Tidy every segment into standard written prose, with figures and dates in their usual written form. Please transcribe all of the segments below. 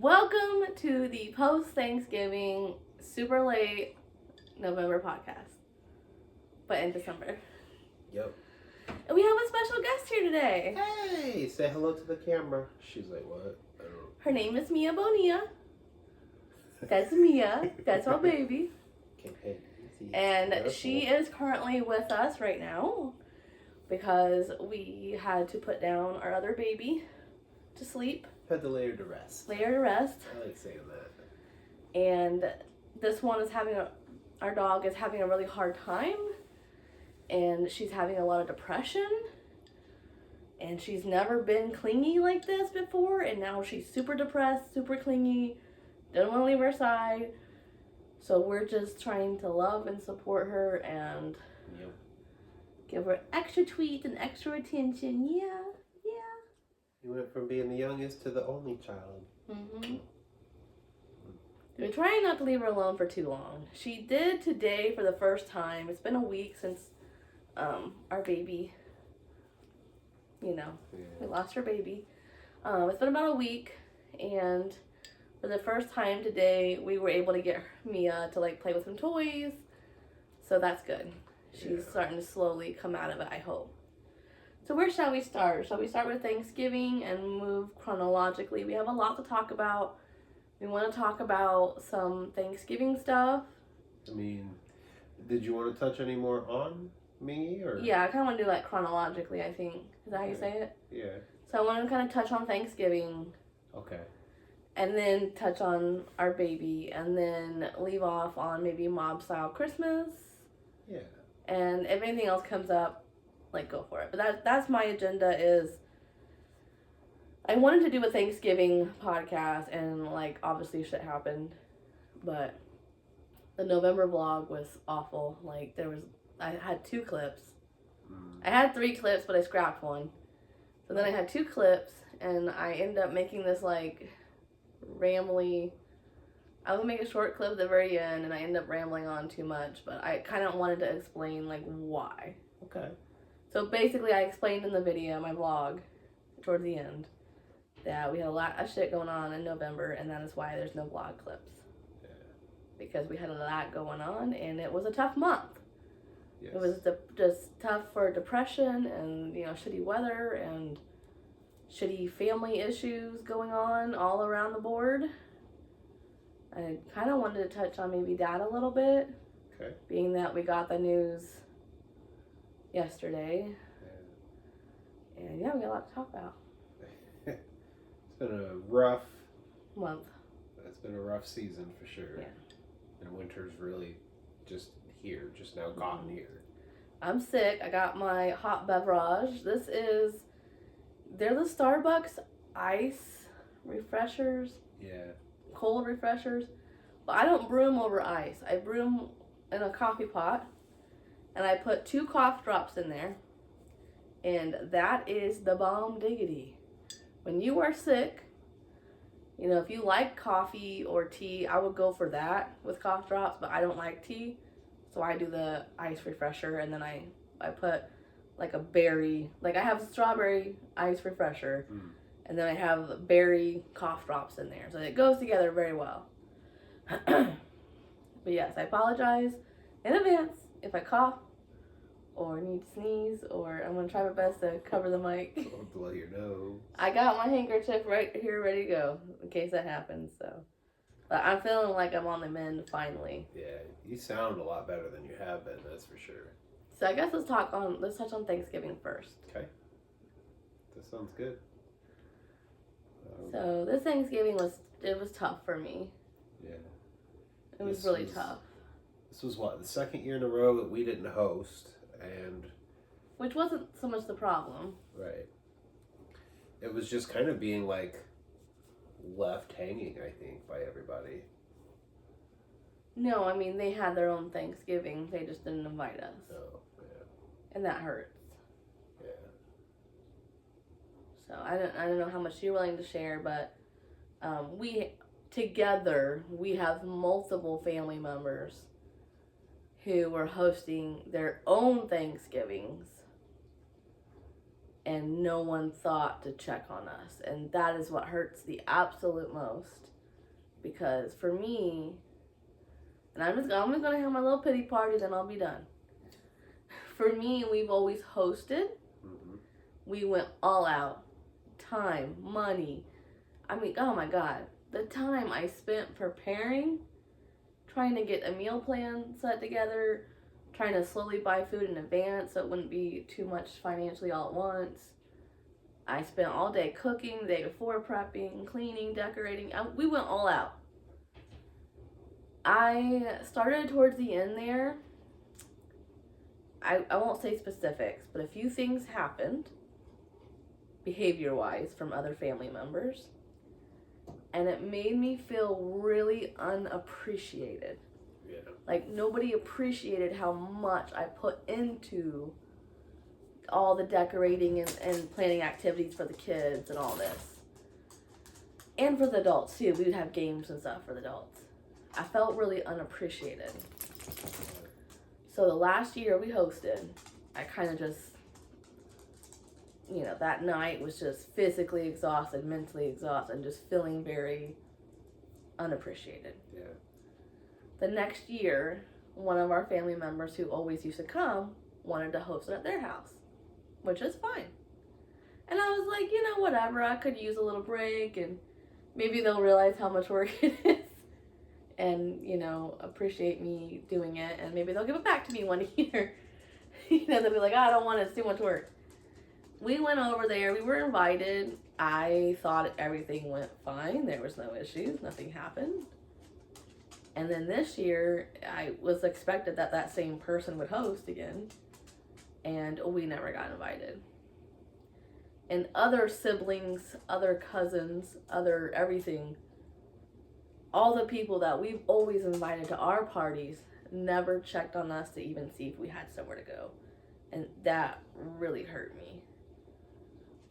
Welcome to the post-Thanksgiving, super late November podcast, but in December. Yep. And we have a special guest here today. Hey, say hello to the camera. She's like, what? I don't know. Her name is Mia Bonilla. That's Mia. That's our baby. Okay. And she is currently with us right now because we had to put down our other baby to sleep. Had to lay her to rest. Lay her to rest. I like saying that. And this one is our dog is having a really hard time. And she's having a lot of depression. And she's never been clingy like this before. And now she's super depressed, super clingy. Doesn't want to leave her side. So we're just trying to love and support her and give her extra tweets and extra attention. Yeah. You went from being the youngest to the only child. Mm-hmm. We're trying not to leave her alone for too long. She did today for the first time. It's been a week since our baby, we lost our baby. It's been about a week, and for the first time today, we were able to get Mia to play with some toys. So that's good. She's starting to slowly come out of it, I hope. So where shall we start? Shall we start with Thanksgiving and move chronologically? We have a lot to talk about. We want to talk about some Thanksgiving stuff. I mean, did you want to touch any more on me? Or? Yeah, I kind of want to do chronologically, I think. Is that how you say it? Yeah. So I want to kind of touch on Thanksgiving. Okay. And then touch on our baby. And then leave off on maybe mob-style Christmas. Yeah. And if anything else comes up, go for it. But that's my agenda is I wanted to do a Thanksgiving podcast and obviously shit happened. But the November vlog was awful. I had 2 clips. I had 3 clips, but I scrapped one. So then I had 2 clips and I ended up making this rambly. I would make a short clip at the very end and I ended up rambling on too much, but I kind of wanted to explain why. Okay. So basically, I explained in the video, my vlog, towards the end, that we had a lot of shit going on in November, and that is why there's no vlog clips. Yeah. Because we had a lot going on, and it was a tough month. Yes. It was just tough for depression and, shitty weather and shitty family issues going on all around the board. I kind of wanted to touch on maybe that a little bit. Okay. Being that we got the news yesterday. Yeah. And we got a lot to talk about. It's been a rough month. It's been a rough season for sure. Yeah. And winter's really just now gotten here. I'm sick. I got my hot beverage. They're the Starbucks ice refreshers. Yeah. Cold refreshers. But I don't brew them over ice. I brew them in a coffee pot. And I put 2 cough drops in there. And that is the bomb diggity. When you are sick, if you like coffee or tea, I would go for that with cough drops, but I don't like tea. So I do the ice refresher, and then I put a berry, I have a strawberry ice refresher, and then I have berry cough drops in there. So it goes together very well. But yes, I apologize in advance if I cough or need to sneeze, or I'm going to try my best to cover the mic. Don't blow your nose. I got my handkerchief right here ready to go in case that happens. So, but I'm feeling like I'm on the mend finally. Yeah, you sound a lot better than you have been, that's for sure. So I guess let's touch on Thanksgiving first. Okay. That sounds good. So this Thanksgiving was tough for me. Yeah. It was really tough. This was the second year in a row that we didn't host, and which wasn't so much the problem. Right. It was just kind of being left hanging, I think, by everybody. No, I mean they had their own Thanksgiving. They just didn't invite us. Oh, yeah. And that hurts. Yeah. So I don't know how much you're willing to share, but we have multiple family members who were hosting their own Thanksgivings and no one thought to check on us. And that is what hurts the absolute most. Because for me, and I'm just going to have my little pity party, then I'll be done. For me, we've always hosted. Mm-hmm. We went all out. Time, money. I mean, oh my God. The time I spent preparing, trying to get a meal plan set together, trying to slowly buy food in advance so it wouldn't be too much financially all at once. I spent all day cooking, the day before prepping, cleaning, decorating. We went all out. I started towards the end there. I won't say specifics, but a few things happened, behavior-wise, from other family members. And it made me feel really unappreciated. Yeah. Like, nobody appreciated how much I put into all the decorating and planning activities for the kids and all this. And for the adults, too. We would have games and stuff for the adults. I felt really unappreciated. So the last year we hosted, I kind of just, that night was just physically exhausted, mentally exhausted, and just feeling very unappreciated. Yeah. The next year, one of our family members who always used to come wanted to host it at their house, which is fine. And I was like, whatever, I could use a little break, and maybe they'll realize how much work it is and, appreciate me doing it, and maybe they'll give it back to me one year. They'll be like, I don't want it, it's too much work. We went over there, we were invited. I thought everything went fine, there was no issues, nothing happened. And then this year, I was expected that same person would host again, and we never got invited. And other siblings, other cousins, other everything, all the people that we've always invited to our parties never checked on us to even see if we had somewhere to go. And that really hurt me.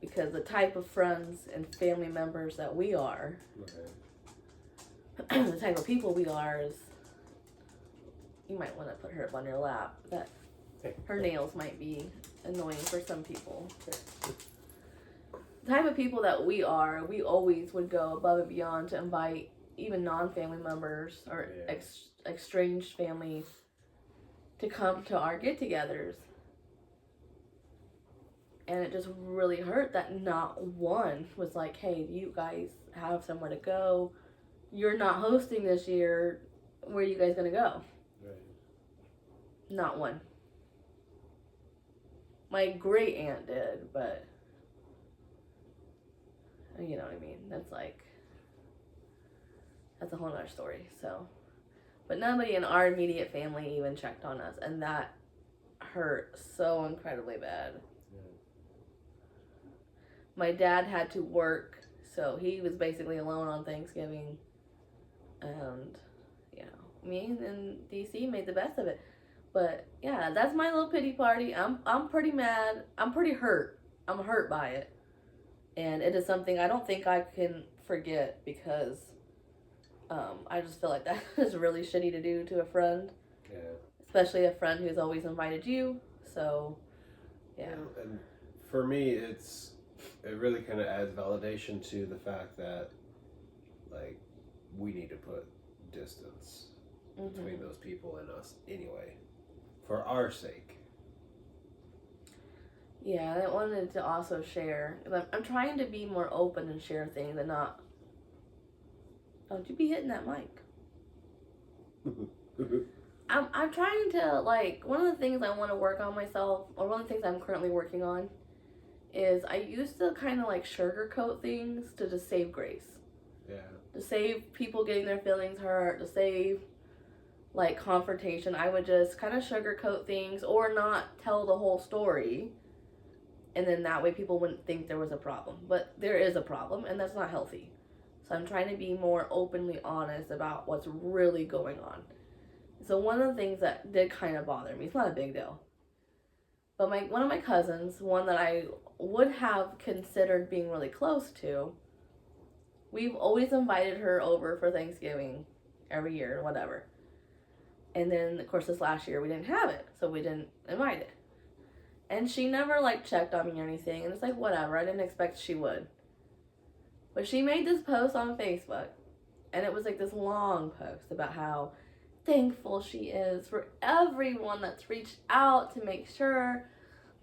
Because the type of friends and family members that we are, Okay. the type of people we are is, you might want to put her up on your lap. That her nails might be annoying for some people. The type of people that we are, we always would go above and beyond to invite even non-family members or estranged families to come to our get-togethers. And it just really hurt that not one was like, hey, you guys have somewhere to go. You're not hosting this year. Where are you guys going to go? Right. Not one. My great aunt did, but you know what I mean. That's a whole other story. So, but nobody in our immediate family even checked on us, and that hurt so incredibly bad. My dad had to work, so he was basically alone on Thanksgiving. And, me and DC made the best of it. But, yeah, that's my little pity party. I'm pretty mad. I'm pretty hurt. I'm hurt by it. And it is something I don't think I can forget because I just feel like that is really shitty to do to a friend. Yeah. Especially a friend who's always invited you. So, yeah. And for me, it really kind of adds validation to the fact that, like, we need to put distance between those people and us anyway, for our sake. Yeah, I wanted to also share. I'm trying to be more open and share things and not. Don't you be hitting that mic. I'm trying to, one of the things I want to work on myself, or one of the things I'm currently working on, is I used to kind of sugarcoat things to just save grace. Yeah. To save people getting their feelings hurt, to save confrontation. I would just kind of sugarcoat things or not tell the whole story. And then that way people wouldn't think there was a problem. But there is a problem, and that's not healthy. So I'm trying to be more openly honest about what's really going on. So one of the things that did kind of bother me, it's not a big deal, but one of my cousins, one that I would have considered being really close to, we've always invited her over for Thanksgiving every year, whatever. And then, of course, this last year we didn't have it, so we didn't invite it. And she never, like, checked on me or anything. And it's like, whatever. I didn't expect she would. But she made this post on Facebook. And it was, like, this long post about how thankful she is for everyone that's reached out to make sure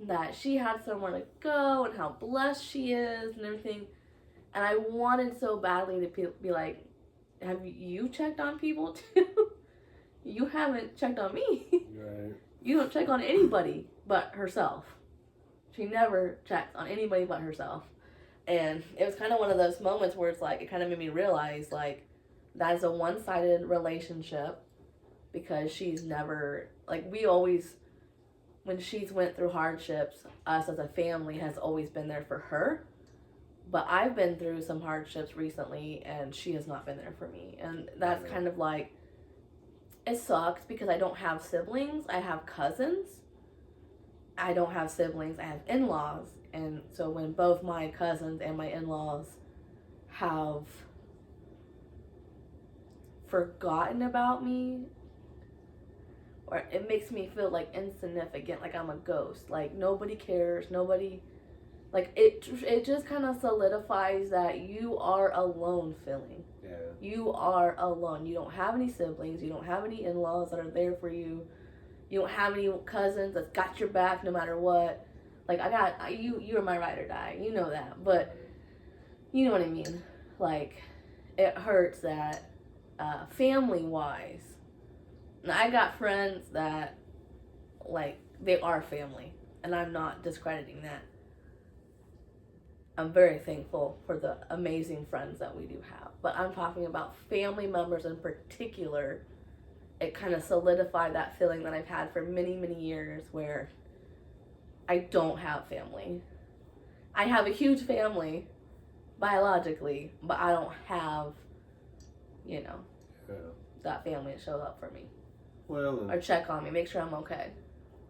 that she had somewhere to go and how blessed she is and everything. And I wanted so badly to be like, have you checked on people too? You haven't checked on me. Right. You don't check on anybody but herself. She never checks on anybody but herself. And it was kind of one of those moments where it's like, it kind of made me realize, like, that is a one-sided relationship because she's never, like, we always, when she's went through hardships, us as a family has always been there for her. But I've been through some hardships recently and she has not been there for me. And that's kind of like, it sucks because I don't have siblings. I have cousins. I don't have siblings. I have in-laws. And so when both my cousins and my in-laws have forgotten about me, or it makes me feel like insignificant, like I'm a ghost. Like nobody cares. Nobody, like it just kind of solidifies that you are alone feeling. Yeah. You are alone. You don't have any siblings. You don't have any in-laws that are there for you. You don't have any cousins that's got your back no matter what. Like you're my ride or die. You know that. But you know what I mean. Like it hurts that family-wise. And I got friends that like they are family, and I'm not discrediting that. I'm very thankful for the amazing friends that we do have. But I'm talking about family members in particular. It kind of solidified that feeling that I've had for many, many years where I don't have family. I have a huge family biologically, but I don't have, that family to show up for me. Well, or check on me, make sure I'm okay.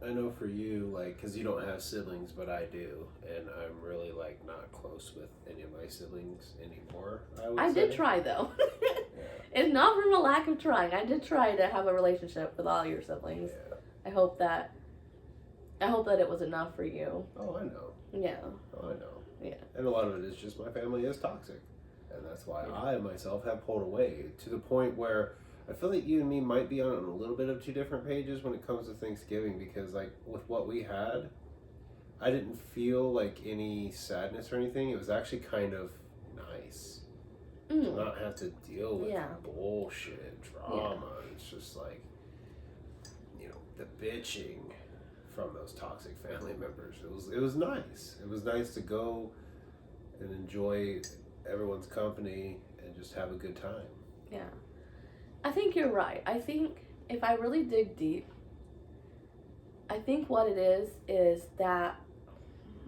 I know for you, like, because you don't have siblings, but I do, and I'm really, like, not close with any of my siblings anymore, I did try, though. Yeah. It's not from a lack of trying. I did try to have a relationship with all your siblings. Yeah. I hope that it was enough for you. Oh, I know. Yeah. Oh, I know. Yeah. And a lot of it is just my family is toxic, and that's why I, myself, have pulled away to the point where I feel like you and me might be on a little bit of two different pages when it comes to Thanksgiving, because like with what we had, I didn't feel like any sadness or anything. It was actually kind of nice to not have to deal with bullshit, drama. Yeah. It's just like, the bitching from those toxic family members. It was nice. It was nice to go and enjoy everyone's company and just have a good time. Yeah. I think you're right. I think if I really dig deep, I think what it is that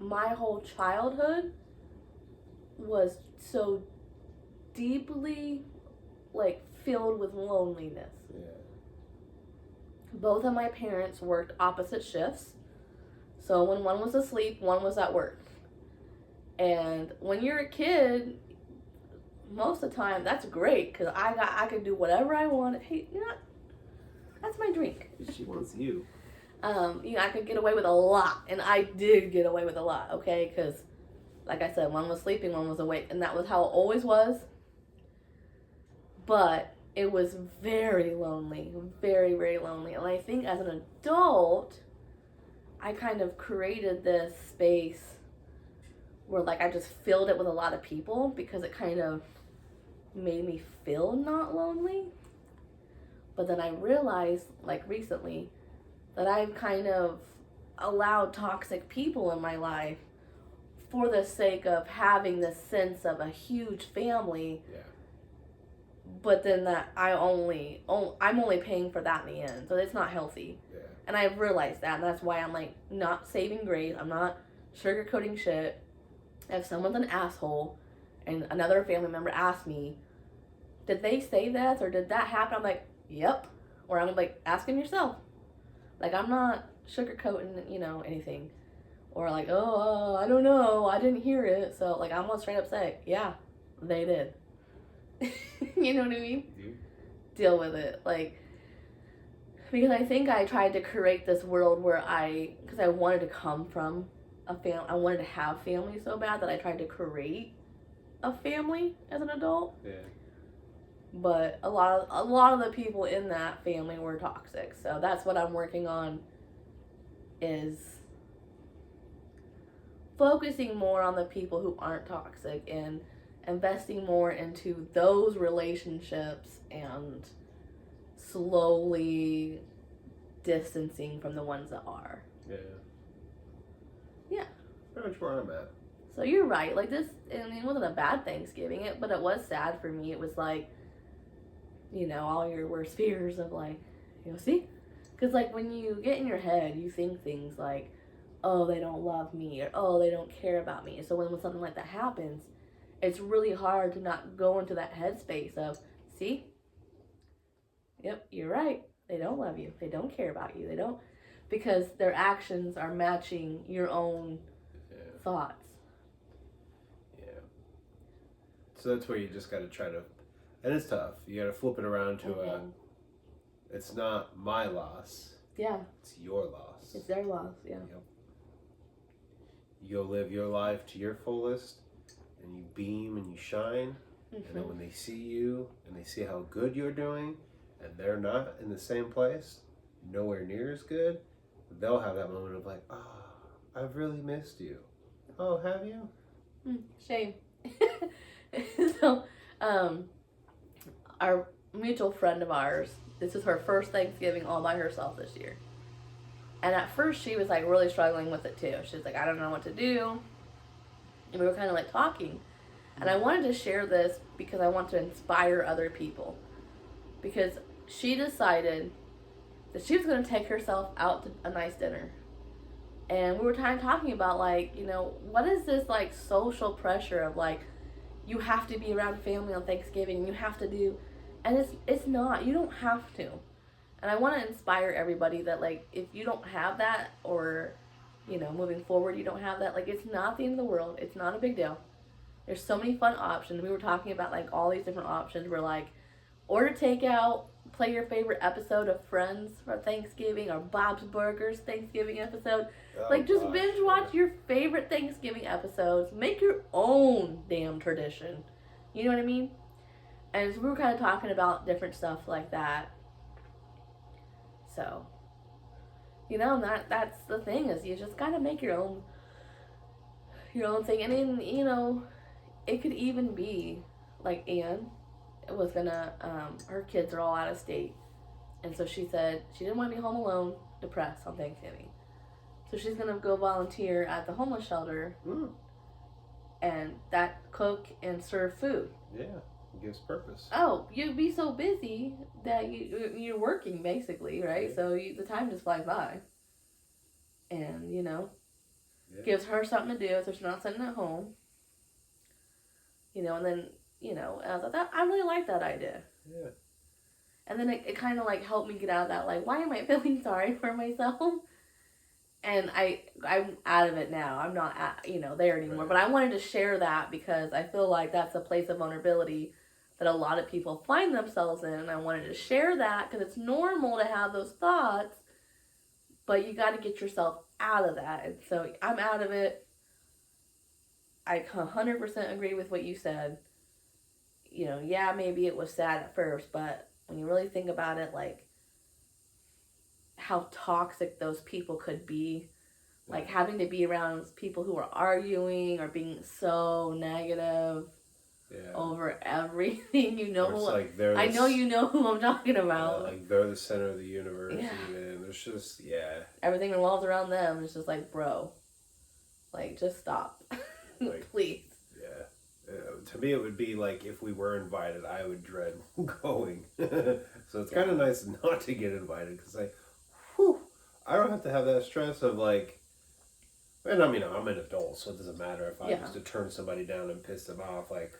my whole childhood was so deeply, like, filled with loneliness. Yeah. Both of my parents worked opposite shifts. So when one was asleep, one was at work. And when you're a kid, most of the time, that's great, because I could do whatever I want. Hey, that's my drink. She wants you. I could get away with a lot, and I did get away with a lot, okay? Because, like I said, one was sleeping, one was awake, and that was how it always was. But it was very lonely, very, very lonely. And I think as an adult, I kind of created this space where, like, I just filled it with a lot of people because it kind of made me feel not lonely. But then I realized, like, recently, that I've kind of allowed toxic people in my life for the sake of having this sense of a huge family. Yeah. But then that I'm only paying for that in the end. So it's not healthy. Yeah. And I've realized that, and that's why I'm, like, not saving grace. I'm not sugarcoating shit. If someone's an asshole and another family member asks me, did they say this or did that happen? I'm like, yep. Or I'm like, ask them yourself. Like, I'm not sugarcoating, anything. Or like, I don't know. I didn't hear it. So, like, I'm gonna straight up say, yeah, they did. You know what I mean? Mm-hmm. Deal with it. Like, Because I think I tried to create this world where because I wanted to come from a family, I wanted to have family so bad that I tried to create a family as an adult. Yeah. But a lot of the people in that family were toxic. So that's what I'm working on, is focusing more on the people who aren't toxic and investing more into those relationships and slowly distancing from the ones that are. Yeah. Yeah. Pretty much where I'm at. So you're right. Like this, I mean, it wasn't a bad Thanksgiving, but it was sad for me. It was like, all your worst fears of like, see? Because like when you get in your head, you think things like, oh, they don't love me, or oh, they don't care about me. So when something like that happens, it's really hard to not go into that headspace of, see? Yep, you're right. They don't love you. They don't care about you. They don't, because their actions are matching your own thoughts. Yeah. So that's where you just got to try to, and it's tough. You got to flip it around to it's not my loss. Yeah. It's your loss. It's their loss, yeah. Yep. You go live your life to your fullest, and you beam and you shine. And then when they see you and they see how good you're doing, and they're not in the same place, nowhere near as good, they'll have that moment of like, oh, I've really missed you. Oh, have you? Shame. So, our mutual friend of ours, this is her first Thanksgiving all by herself this year. And at first she was like really struggling with it too. She was like, I don't know what to do. And we were kind of like talking. And I wanted to share this because I want to inspire other people. Because she decided that she was going to take herself out to a nice dinner. And we were kind of talking about like, what is this like social pressure of like, you have to be around family on Thanksgiving, you have to do, and it's not, you don't have to. And I want to inspire everybody that like, if you don't have that, or, moving forward, you don't have that, like, it's not the end of the world. It's not a big deal. There's so many fun options. We were talking about like all these different options. We're like, order takeout, play your favorite episode of Friends for Thanksgiving, or Bob's Burgers Thanksgiving episode. Just binge watch your favorite Thanksgiving episodes. Make your own damn tradition. You know what I mean? And so we were kind of talking about different stuff like that. So, and that's the thing, is you just gotta make your own thing. And then, it could even be like Anne was gonna, her kids are all out of state. And so she said she didn't want to be home alone, depressed on Thanksgiving. So she's going to go volunteer at the homeless shelter and cook and serve food. Yeah, it gives purpose. Oh, you'd be so busy that you're working basically, right? Yeah. So the time just flies by. And, gives her something to do so she's not sitting at home. And then, I was like, I really like that idea. Yeah. And then it kind of like helped me get out of that, like, why am I feeling sorry for myself? And I'm out of it now. I'm not there anymore. Right. But I wanted to share that because I feel like that's a place of vulnerability that a lot of people find themselves in. And I wanted to share that because it's normal to have those thoughts, but you got to get yourself out of that. And so I'm out of it. I 100% agree with what you said. Yeah, maybe it was sad at first, but when you really think about it, like, how toxic those people could be, like having to be around people who are arguing or being so negative over everything. I know you know who I'm talking about. Like they're the center of the universe, and there's just everything revolves around them. It's just like, bro, like, just stop, like, please. To me, it would be like if we were invited, I would dread going. So it's kind of nice not to get invited because I don't have to have that stress of like, and I mean, I'm an adult, so it doesn't matter if I was to turn somebody down and piss them off. Like,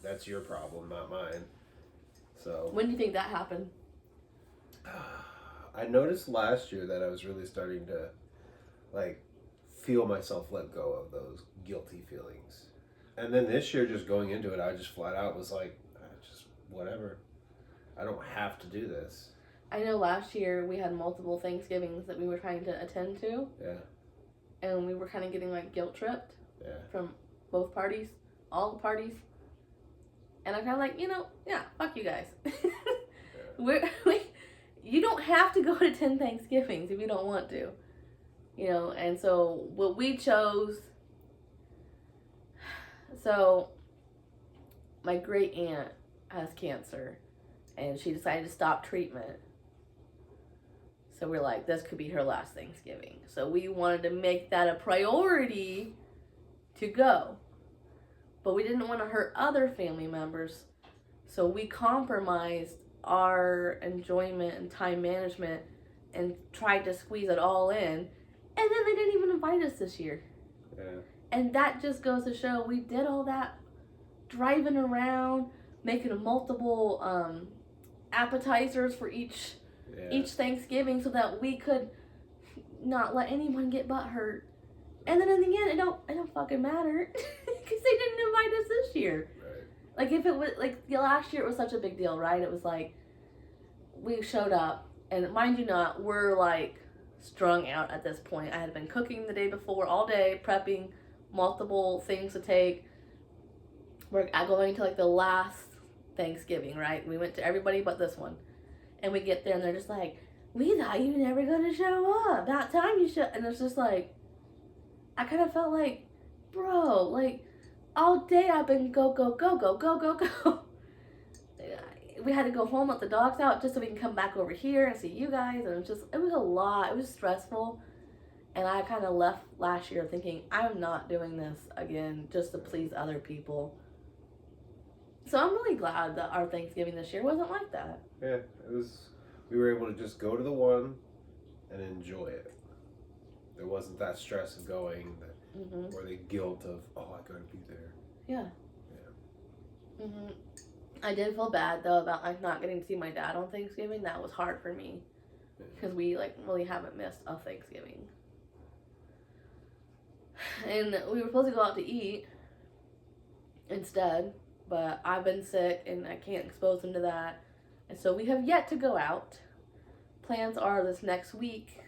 that's your problem, not mine. So when do you think that happened? I noticed last year that I was really starting to like feel myself let go of those guilty feelings. And then this year, just going into it, I just flat out was like, just whatever. I don't have to do this. I know last year we had multiple Thanksgivings that we were trying to attend to. Yeah. And we were kind of getting like guilt tripped. Yeah. From both parties, all the parties. And I'm kind of like, yeah, fuck you guys. Yeah. You don't have to go to 10 Thanksgivings if you don't want to. And so what we chose. So my great aunt has cancer and she decided to stop treatment. So we're like, this could be her last Thanksgiving. So we wanted to make that a priority to go. But we didn't want to hurt other family members. So we compromised our enjoyment and time management and tried to squeeze it all in. And then they didn't even invite us this year. Yeah. And that just goes to show we did all that driving around, making multiple appetizers for each Thanksgiving so that we could not let anyone get butt hurt. And then in the end, it don't fucking matter because they didn't invite us this year. Right. Like if it was like last year, it was such a big deal, right? It was like we showed up, and mind you, not we're like strung out at this point. I had been cooking the day before all day, prepping multiple things to take. We're going to like the last Thanksgiving, right? We went to everybody but this one, and we get there, and they're just like, "We thought you were never gonna show up. That time you should," and it's just like. I kind of felt like, bro, like, all day I've been go. We had to go home, let the dogs out, just so we can come back over here and see you guys, and it was a lot. It was stressful, and I kind of left last year thinking, I'm not doing this again just to please other people. So I'm really glad that our Thanksgiving this year wasn't like that. Yeah, we were able to just go to the one and enjoy it. There wasn't that stress of going, or the guilt of, I gotta be there. Yeah. Yeah. I did feel bad though about like not getting to see my dad on Thanksgiving. That was hard for me because we like really haven't missed a Thanksgiving. And we were supposed to go out to eat instead, but I've been sick and I can't expose him to that, and so we have yet to go out. Plans are this next week.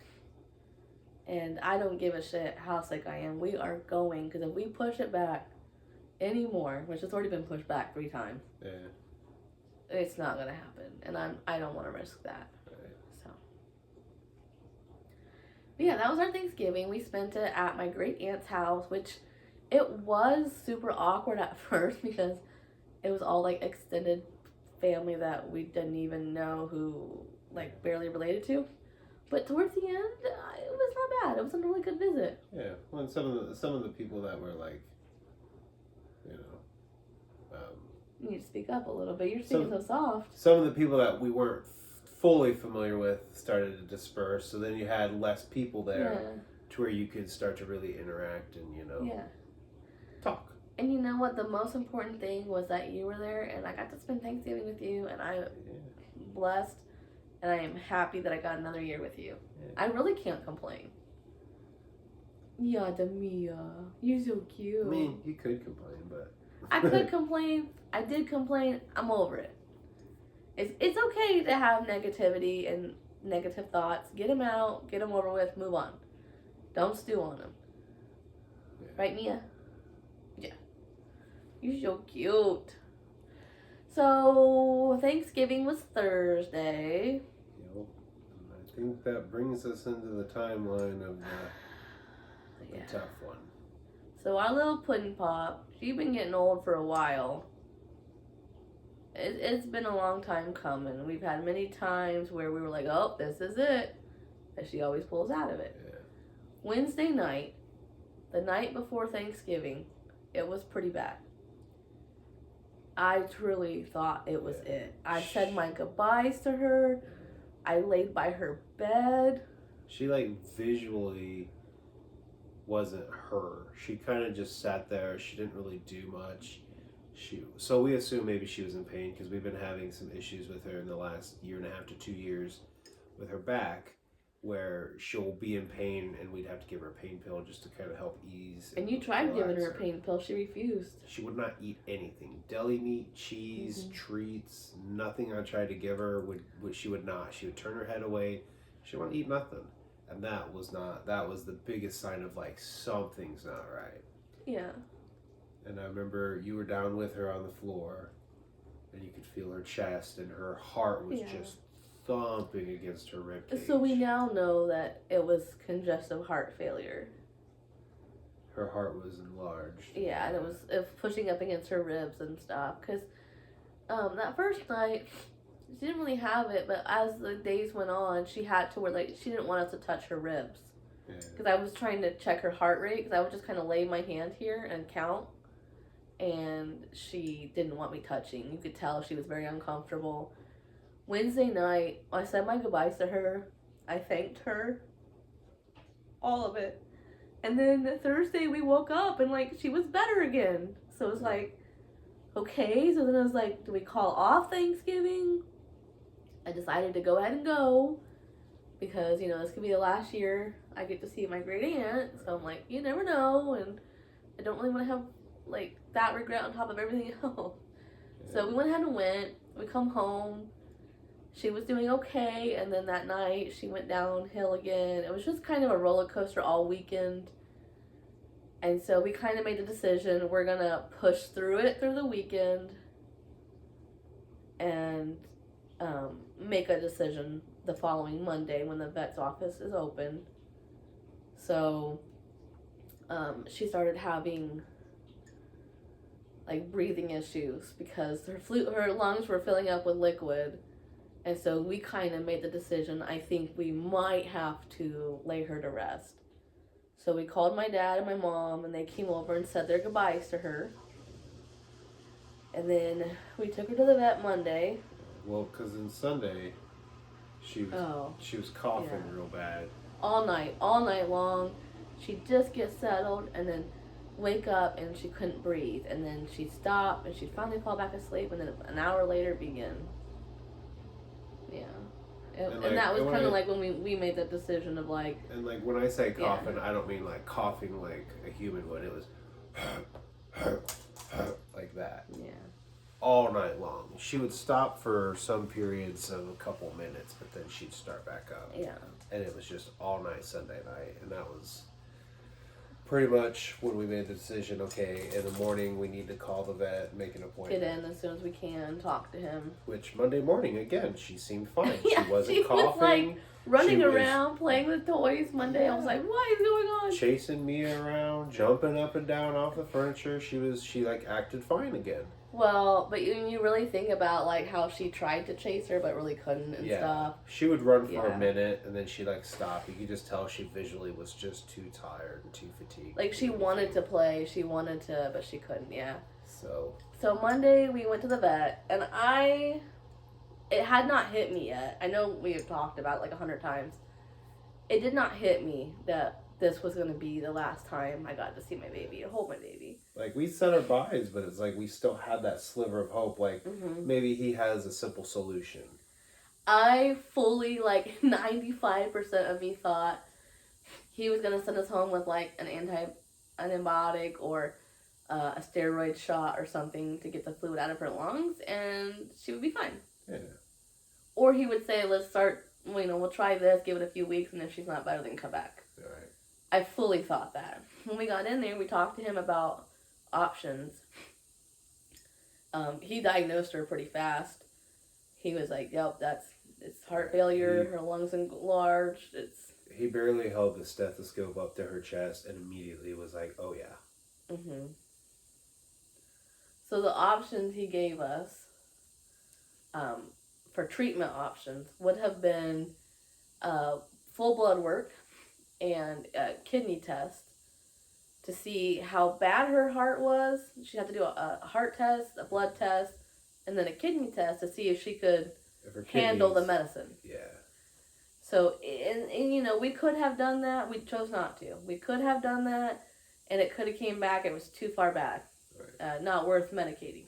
And I don't give a shit how sick I am. We are going, because if we push it back anymore, which has already been pushed back 3 times, it's not gonna happen. And I don't want to risk that. Right. So, but yeah, that was our Thanksgiving. We spent it at my great aunt's house, which it was super awkward at first because it was all like extended family that we didn't even know who like barely related to. But towards the end, it was not bad. It was a really good visit. Yeah, well, and some of the people that were like, you need to speak up a little bit. You're speaking so soft. Some of the people that we weren't fully familiar with started to disperse, so then you had less people there to where you could start to really interact and talk. And you know what? The most important thing was that you were there, and I got to spend Thanksgiving with you, and I'm blessed. And I am happy that I got another year with you. Yeah. I really can't complain. Yada Mia. You're so cute. I mean, you could complain, but... I could complain. I did complain. I'm over it. It's okay to have negativity and negative thoughts. Get them out. Get them over with. Move on. Don't stew on them. Yeah. Right, Mia? Yeah. You're so cute. So, Thanksgiving was Thursday. Yep. I think that brings us into the timeline of the tough one. So, our little pudding pop, she's been getting old for a while. It's been a long time coming. We've had many times where we were like, oh, this is it. And she always pulls out of it. Yeah. Wednesday night, the night before Thanksgiving, it was pretty bad. I truly thought it was it. I said my goodbyes to her. I laid by her bed. She visually wasn't her. She kind of just sat there. She didn't really do much. So we assume maybe she was in pain because we've been having some issues with her in the last 1.5 to 2 years with her back. where she'll be in pain and we'd have to give her a pain pill just to kind of help ease. And you tried giving her a pain pill. She refused. She would not eat anything. Deli meat, cheese, treats, nothing I tried to give her she would not. She would turn her head away. She wouldn't eat nothing. And that was the biggest sign of like something's not right. Yeah. And I remember you were down with her on the floor and you could feel her chest and her heart was just thumping against her ribcage. So we now know that it was congestive heart failure. Her heart was enlarged. Yeah, and it was pushing up against her ribs and stuff. Because that first night, she didn't really have it, but as the days went on, she had to where, like, she didn't want us to touch her ribs. Because I was trying to check her heart rate, because I would just kind of lay my hand here and count. And she didn't want me touching. You could tell she was very uncomfortable. Wednesday night, I said my goodbyes to her. I thanked her. All of it. And then Thursday we woke up and like she was better again. So it was like, okay. So then I was like, do we call off Thanksgiving? I decided to go ahead and go. Because, you know, this could be the last year I get to see my great aunt. So I'm like, you never know. And I don't really want to have like that regret on top of everything else. So we went ahead and went. We come home. She was doing okay, and then that night she went downhill again. It was just kind of a roller coaster all weekend. And so we kind of made the decision we're going to push through it through the weekend and make a decision the following Monday when the vet's office is open. So she started having like breathing issues because her lungs were filling up with liquid. And so we kind of made the decision, I think we might have to lay her to rest. So we called my dad and my mom, and they came over and said their goodbyes to her. And then we took her to the vet Monday. Well, because on Sunday, she was coughing real bad. All night long. She'd just get settled, and then wake up, and she couldn't breathe. And then she'd stop, and she'd finally fall back asleep, and then an hour later begin. Yeah. And that was kind of like when we made that decision of like... And like when I say coughing, I don't mean like coughing like a human would. It was like that. Yeah. All night long. She would stop for some periods of a couple minutes, but then she'd start back up. Yeah. And it was just all night Sunday night. And that was pretty much when we made the decision, okay, in the morning we need to call the vet, make an appointment. Get in as soon as we can, talk to him. Which Monday morning, again, she seemed fine. Yeah, she wasn't coughing. Was like running around, playing with toys Monday. I was like, what is going on? Chasing me around, jumping up and down off the furniture. She like acted fine again. Well, but when you really think about like how she tried to chase her but really couldn't and stuff. She would run for a minute and then she'd like stop. You could just tell she visually was just too tired and too fatigued. Like she wanted to play, but she couldn't, So Monday we went to the vet and it had not hit me yet. I know we have talked about it like 100 times. It did not hit me that this was going to be the last time I got to see my baby and hold my baby. Like, we said our byes, but it's like we still had that sliver of hope. Like, maybe he has a simple solution. I fully, like, 95% of me thought he was going to send us home with, like, an antibiotic or a steroid shot or something to get the fluid out of her lungs, and she would be fine. Yeah. Or he would say, let's start, we'll try this, give it a few weeks, and if she's not better, then come back. All right. I fully thought that. When we got in there, we talked to him about options. He diagnosed her pretty fast. He was like, yep, it's heart failure, her lungs enlarged, He barely held the stethoscope up to her chest and immediately was like, oh yeah. So the options he gave us, for treatment options, would have been full blood work and a kidney test to see how bad her heart was. She had to do a heart test, a blood test, and then a kidney test to see if she could handle the medicine. Yeah. So, and we could have done that. We chose not to. We could have done that, and it could have came back. It was too far back. Right. Not worth medicating.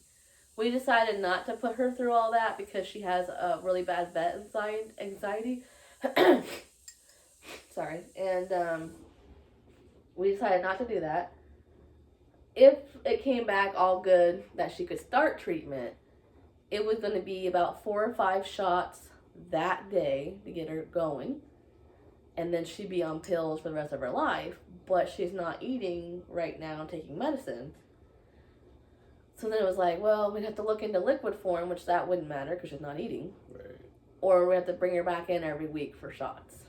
We decided not to put her through all that because she has a really bad vet anxiety. Sorry. And we decided not to do that. If it came back all good that she could start treatment, it was going to be about 4 or 5 shots that day to get her going. And then she'd be on pills for the rest of her life. But she's not eating right now and taking medicine. So then it was like, well, we'd have to look into liquid form, which that wouldn't matter because she's not eating. Right. Or we have to bring her back in every week for shots.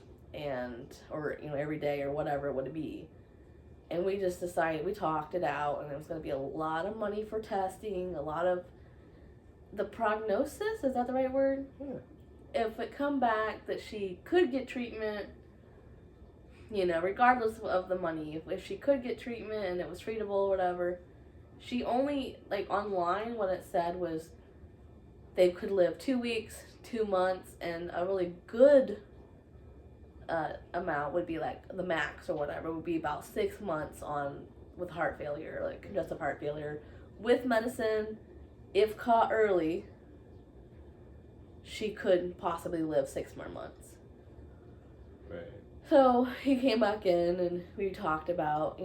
Or every day or whatever it would be. And we just decided, we talked it out, and it was going to be a lot of money for testing, a lot of the prognosis, is that the right word? Yeah. If it come back that she could get treatment, regardless of the money, if she could get treatment and it was treatable or whatever, she only, online, what it said was they could live 2 weeks, 2 months, and a really good amount would be the max or whatever would be about 6 months with heart failure, congestive heart failure, with medicine. If caught early, she could possibly live 6 more months. Right. So he came back in and we talked about,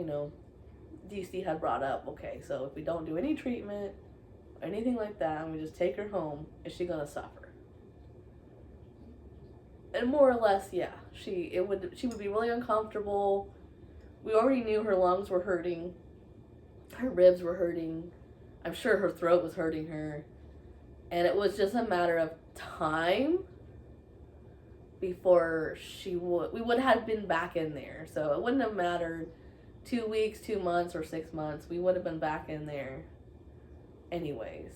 DC had brought up, okay, so if we don't do any treatment or anything like that and we just take her home, is she gonna suffer? And more or less, yeah, she would be really uncomfortable. We already knew her lungs were hurting, her ribs were hurting. I'm sure her throat was hurting her, and it was just a matter of time before we would have been back in there. So it wouldn't have mattered 2 weeks, 2 months, or 6 months. We would have been back in there, anyways.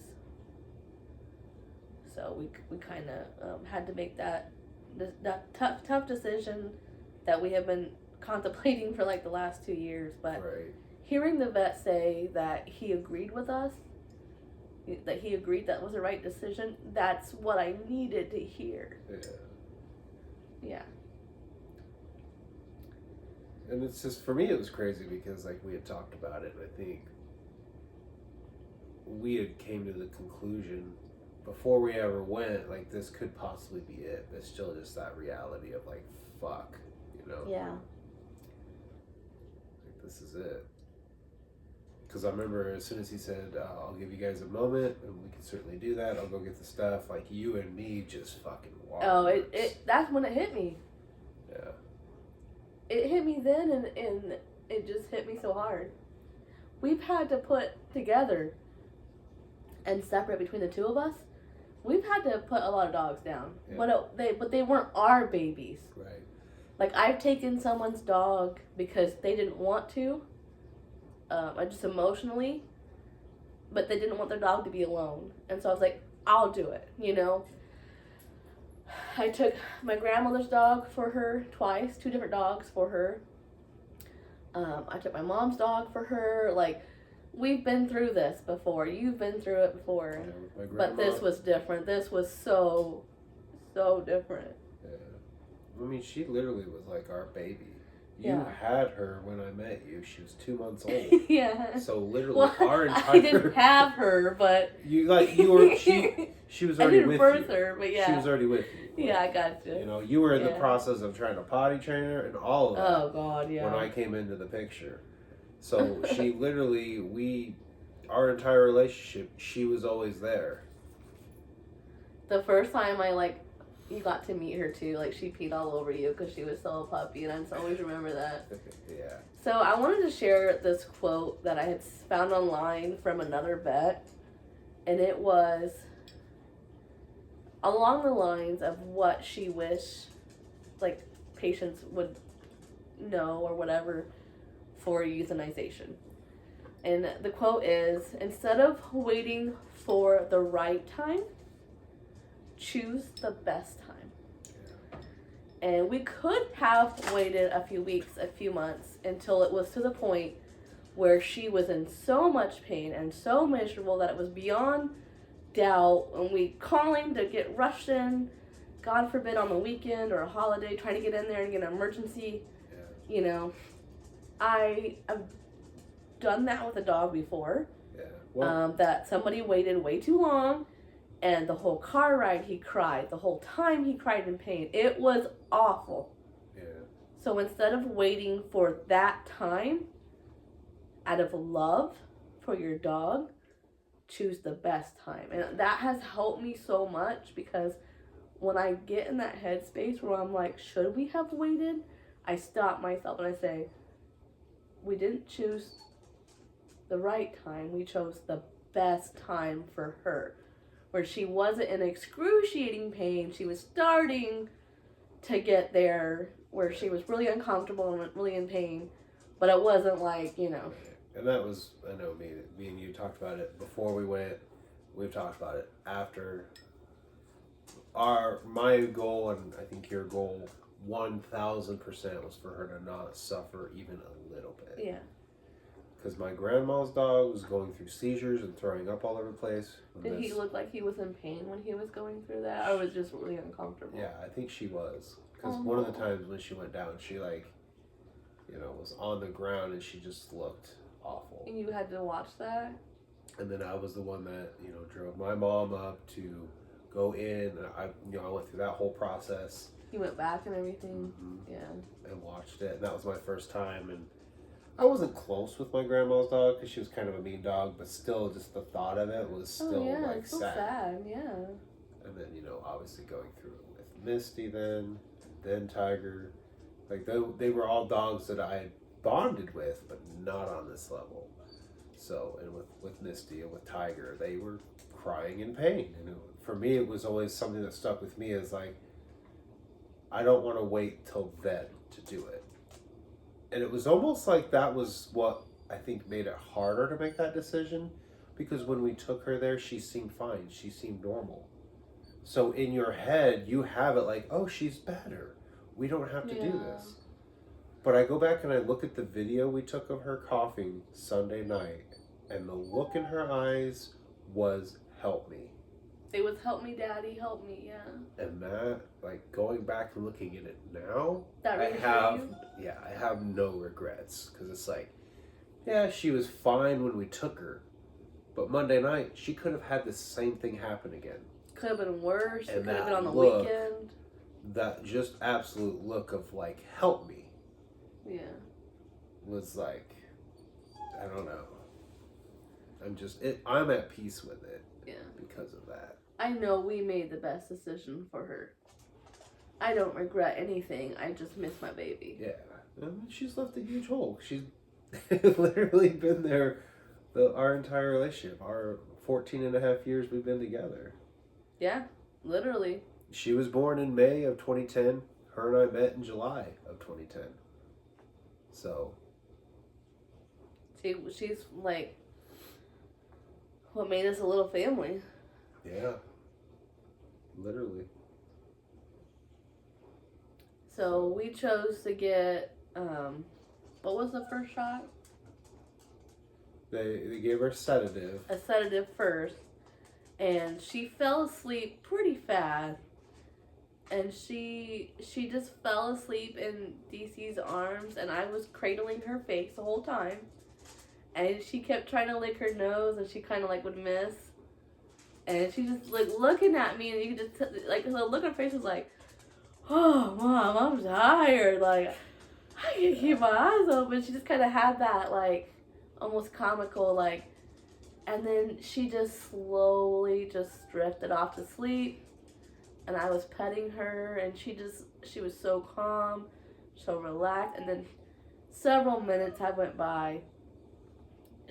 So we kind of had to make that tough decision that we have been contemplating for the last 2 years. But right. Hearing the vet say that he agreed with us, that he agreed that was the right decision, that's what I needed to hear. Yeah. And it's just, for me, it was crazy because we had talked about it, and I think we had came to the conclusion before we ever went, this could possibly be it, but still just that reality of fuck, Yeah. This is it. Because I remember as soon as he said, I'll give you guys a moment, and we can certainly do that, I'll go get the stuff, you and me just fucking walked. Oh, that's when it hit me. Yeah. It hit me then, and it just hit me so hard. We've had to put together and separate between the two of us. We've had to put a lot of dogs down, yeah. but they weren't our babies. Right. I've taken someone's dog because they didn't want to, just emotionally, but they didn't want their dog to be alone, and so I was like, I'll do it. I took my grandmother's dog for her twice, 2 different dogs for her. I took my mom's dog for her. We've been through this before. You've been through it before. Yeah, with my But grandma. this was different. This was so different. Yeah. I mean, she literally was our baby. You Yeah. had her when I met you. She was 2 months old. Yeah. So literally, our entire. I didn't have her, but you were she was already with you. I didn't birth her, but yeah. She was already with you. Yeah, I got you. You were in the process of trying to potty train her and all of that. Oh God, yeah. When I came into the picture, so she literally our entire relationship, she was always there. The first time you got to meet her too, she peed all over you because she was still a puppy, and I just always remember that. Yeah. So I wanted to share this quote that I had found online from another vet, and it was along the lines of what she wished patients would know or whatever for euthanization. And the quote is, instead of waiting for the right time, choose the best time. Yeah. And we could have waited a few weeks, a few months, until it was to the point where she was in so much pain and so miserable that it was beyond doubt, and we calling to get rushed in, God forbid on the weekend or a holiday, trying to get in there and get an emergency. Yeah. I have done that with a dog before. Yeah. Well, that somebody waited way too long, and the whole car ride he cried. The whole time he cried in pain. It was awful. Yeah. So instead of waiting for that time, out of love for your dog, choose the best time. And that has helped me so much, because when I get in that headspace where I'm like, should we have waited? I stop myself and I say, we didn't choose the right time. We chose the best time for her, where she wasn't in excruciating pain. She was starting to get there where she was really uncomfortable and really in pain, but it wasn't like, you know. And that was, I know me and you talked about it before we went. We've talked about it after. My goal, and I think your goal, 1,000% was for her to not suffer even a little bit. Yeah. Because my grandma's dog was going through seizures and throwing up all over the place. Did he look like he was in pain when he was going through that, or was just really uncomfortable? Yeah, I think she was. Because one of the times when she went down, she was on the ground and she just looked awful. And you had to watch that? And then I was the one that, drove my mom up to go in. I went through that whole process. You went back and everything? Mm-hmm. Yeah. And watched it. And that was my first time. And I wasn't close with my grandma's dog because she was kind of a mean dog, but still just the thought of it was still it's so sad. Yeah. And then, obviously going through it with Misty then Tiger. Like they were all dogs that I had bonded with, but not on this level. So, and with Misty and with Tiger, they were crying in pain. And for me, it was always something that stuck with me as like, I don't want to wait till then to do it. And it was almost like that was what I think made it harder to make that decision, because when we took her there, she seemed fine. She seemed normal. So in your head, you have it like, oh, she's better. We don't have to do this. But I go back and I look at the video we took of her coughing Sunday night, and the look in her eyes was, help me. It was, help me, Daddy, help me, yeah. And that, like, going back and looking at it now, that I have no regrets. Because it's like, yeah, she was fine when we took her, but Monday night, she could have had the same thing happen again. Could have been worse. It And could have been on the look, weekend. That just absolute look of, like, help me. Yeah. Was like, I don't know. I'm at peace with it. Yeah. Because of that. I know we made the best decision for her. I don't regret anything. I just miss my baby. Yeah. And she's left a huge hole. She's literally been there our entire relationship. Our 14 and a half years we've been together. Yeah. Literally. She was born in May of 2010. Her and I met in July of 2010. So. She's like what made us a little family. Yeah. Literally. So we chose to get, what was the first shot? They gave her a sedative. A sedative first. And she fell asleep pretty fast. And she just fell asleep in DC's arms, and I was cradling her face the whole time. And she kept trying to lick her nose, and she kind of like would miss. And she just like looking at me, and you could just like the look on her face was like, "Oh, Mom, I'm tired. Like I can't keep my eyes open." She just kind of had that like almost comical like, and then she just slowly just drifted off to sleep. And I was petting her, and she was so calm, so relaxed. And then several minutes had went by.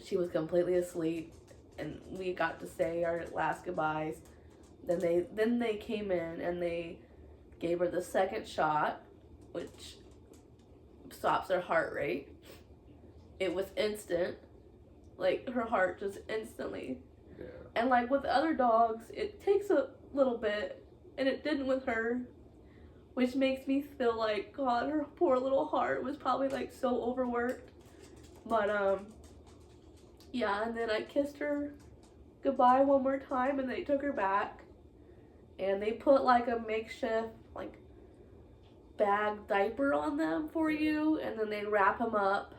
She was completely asleep, and we got to say our last goodbyes. Then they came in and they gave her the second shot, which stops her heart rate. It was instant, like her heart just instantly. Yeah. And like with other dogs, it takes a little bit. And it didn't with her, which makes me feel like, God, her poor little heart was probably like so overworked. But yeah, and then I kissed her goodbye one more time, and they took her back, and they put like a makeshift like bag diaper on them for you, and then they wrap them up,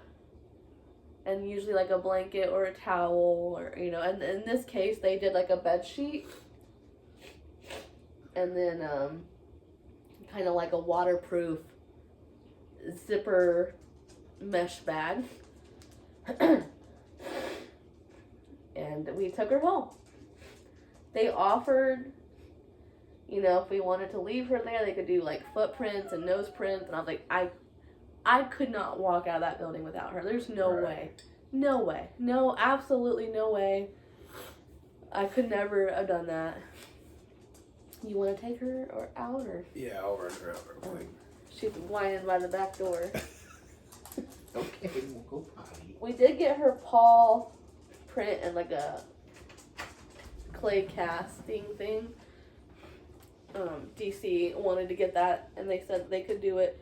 and usually like a blanket or a towel, or and in this case they did like a bed sheet. And then kind of like a waterproof zipper mesh bag. And we took her home. They offered, you know, if we wanted to leave her there, they could do like footprints and nose prints. And I was like, I could not walk out of that building without her. There's no way. No way. No, absolutely no way. I could never have done that. You want to take her or out or? Yeah, I'll run her out real quick. She's whining by the back door. Okay, we'll go potty. We did get her paw print and like a clay casting thing. DC wanted to get that, and they said they could do it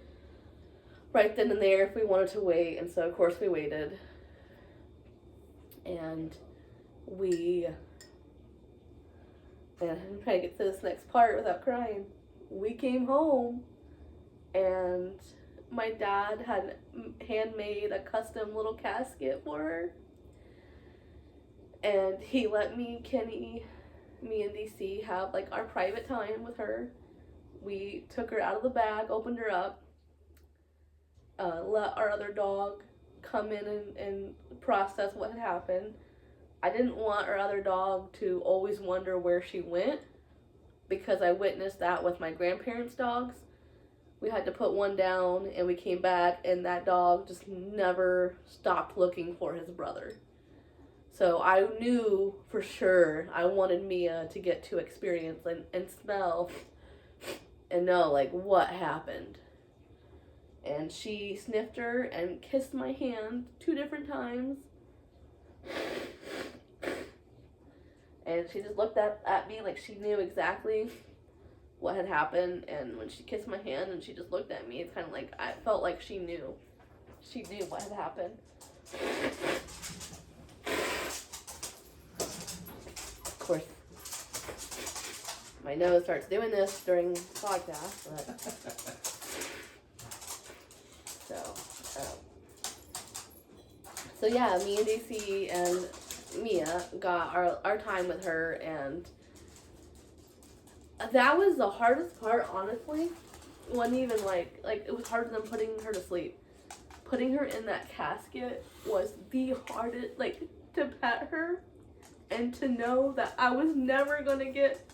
right then and there if we wanted to wait, and so of course we waited. And I'm trying to get to this next part without crying. We came home, and my dad had handmade a custom little casket for her. And he let me and DC have like our private time with her. We took her out of the bag, opened her up, let our other dog come in and process what had happened. I didn't want our other dog to always wonder where she went, because I witnessed that with my grandparents' dogs. We had to put one down, and we came back, and that dog just never stopped looking for his brother. So I knew for sure I wanted Mia to get to experience and smell and know like what happened. And she sniffed her and kissed my hand 2 different times. And she just looked at me like she knew exactly what had happened. And when she kissed my hand and she just looked at me, it's kind of like I felt like she knew. She knew what had happened. Of course, my nose starts doing this during the podcast. But so yeah, me and DC and Mia got our time with her, and that was the hardest part, honestly. It wasn't even like it was harder than putting her to sleep. Putting her in that casket was the hardest, like, to pet her and to know that I was never gonna get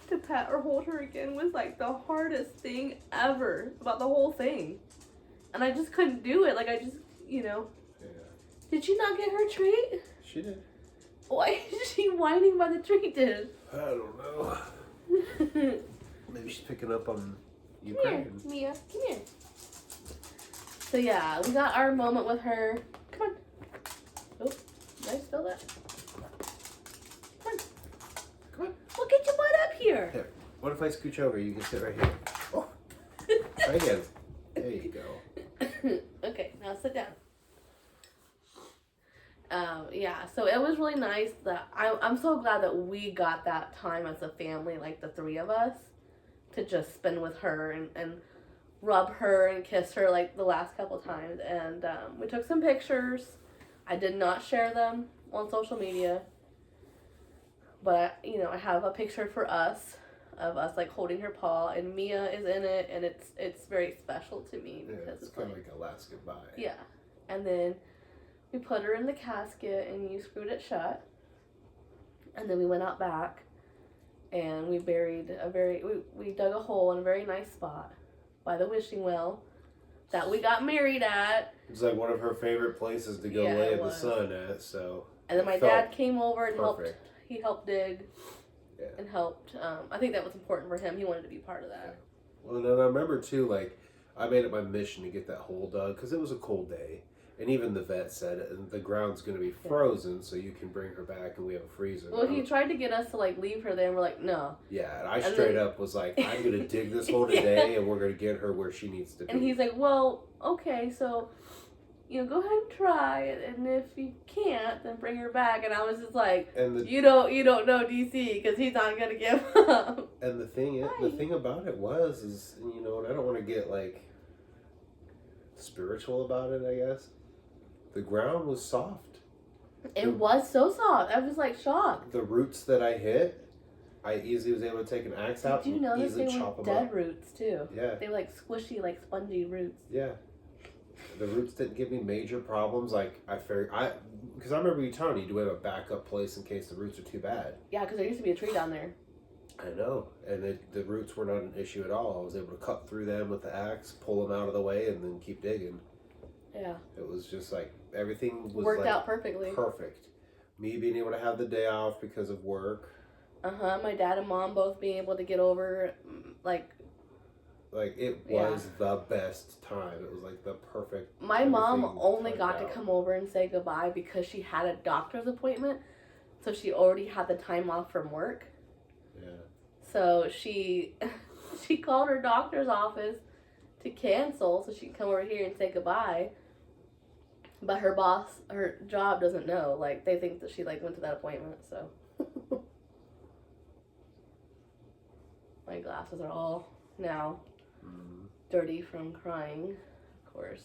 to pet or hold her again was like the hardest thing ever about the whole thing. And I just couldn't do it. Like, I just, you know. Yeah. Did you not get her a treat? She did. Why is she whining by the treat dish? I don't know. Maybe she's picking up on you. Come here, Mia. Come here. So yeah, we got our moment with her. Come on. Oh, did I spill that? Come on. Come on. Well, get your butt up here. Here. What if I scooch over? You can sit right here. Oh. Try again. There you go. Okay, now sit down. Yeah, so it was really nice that I'm so glad that we got that time as a family, like the 3 of us, to just spend with her and rub her and kiss her like the last couple times. And we took some pictures. I did not share them on social media, but I have a picture for us of us like holding her paw, and Mia is in it, and it's very special to me because it's kind of like a last goodbye. Yeah, and then we put her in the casket, and you screwed it shut, and then we went out back, and we buried we dug a hole in a very nice spot by the wishing well that we got married at. It's like one of her favorite places to go lay in the sun at. So. And then my dad came over and perfect. He helped dig. Yeah. And helped. I think that was important for him. He wanted to be part of that. Yeah. Well, and I remember too, like, I made it my mission to get that hole dug because it was a cold day. And even the vet said the ground's going to be frozen, so you can bring her back, and we have a freezer. Well, he tried to get us to like leave her there, and we're like, no. Yeah, and I straight up was like, I'm going to dig this hole today, and we're going to get her where she needs to be. And he's like, well, okay, so, go ahead and try it, and if you can't, then bring her back. And I was just like, you don't know DC, because he's not going to give up. And the thing about it is, and I don't want to get like spiritual about it, I guess. The ground was soft. It was so soft. I was like shocked. The roots that I hit, I easily was able to take an axe out and easily they chop were them dead up. roots too? Yeah. They were like squishy, like spongy roots. Yeah. the roots didn't give me major problems. Like because I remember you telling me, do we have a backup place in case the roots are too bad? Yeah, because there used to be a tree down there. I know, and the roots were not an issue at all. I was able to cut through them with the axe, pull them out of the way, and then keep digging. Yeah. It was just like everything was worked like, out perfectly. Perfect. Me being able to have the day off because of work. My dad and mom both being able to get over, like it was the best time. It was like the perfect. My mom only got to come over and say goodbye because she had a doctor's appointment, so she already had the time off from work. Yeah. So she called her doctor's office to cancel so she could come over here and say goodbye. But her boss, her job doesn't know. Like, they think that she, like, went to that appointment, so. My glasses are all now dirty from crying, of course.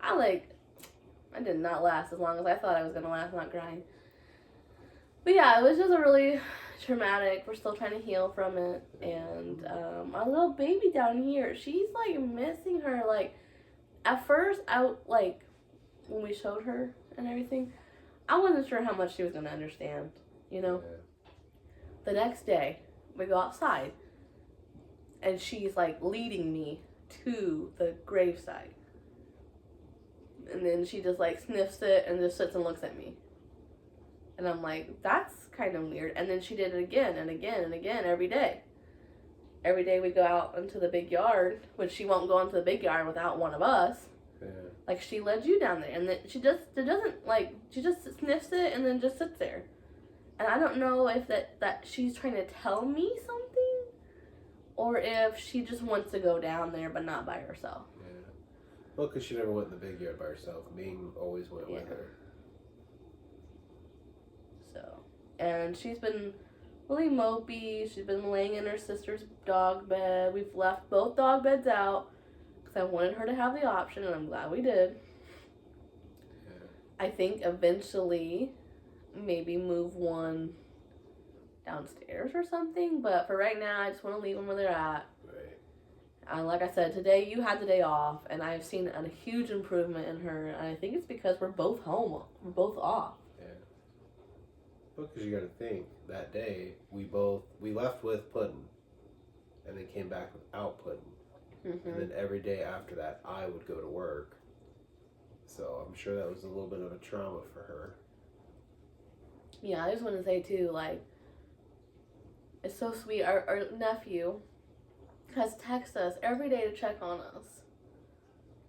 I did not last as long as I thought I was going to last not crying. But yeah, it was just a really traumatic. We're still trying to heal from it. And our little baby down here, she's, like, missing her. Like, at first, when we showed her and everything, I wasn't sure how much she was going to understand, you know? Yeah. The next day, we go outside, and she's, like, leading me to the gravesite. And then she just, like, sniffs it and just sits and looks at me. And I'm like, that's kind of weird. And then she did it again and again and again every day. Every day we go out into the big yard, which she won't go into the big yard without one of us. Yeah. Like, she led you down there, and then she just sniffs it and then just sits there. And I don't know if that she's trying to tell me something, or if she just wants to go down there but not by herself. Yeah. Well, because she never went in the big yard by herself. Ming always went with her. So, and she's been really mopey. She's been laying in her sister's dog bed. We've left both dog beds out. I wanted her to have the option, and I'm glad we did. Yeah. I think eventually maybe move one downstairs or something, but for right now, I just want to leave them where they're at. Right. And like I said, today you had the day off, and I've seen a huge improvement in her, and I think it's because we're both home. We're both off. Yeah. Well, because you got to think, that day, we left with Puddin', and then came back without Puddin'. Mm-hmm. And then every day after that, I would go to work. So I'm sure that was a little bit of a trauma for her. Yeah, I just want to say, too, like, it's so sweet. Our nephew has texted us every day to check on us.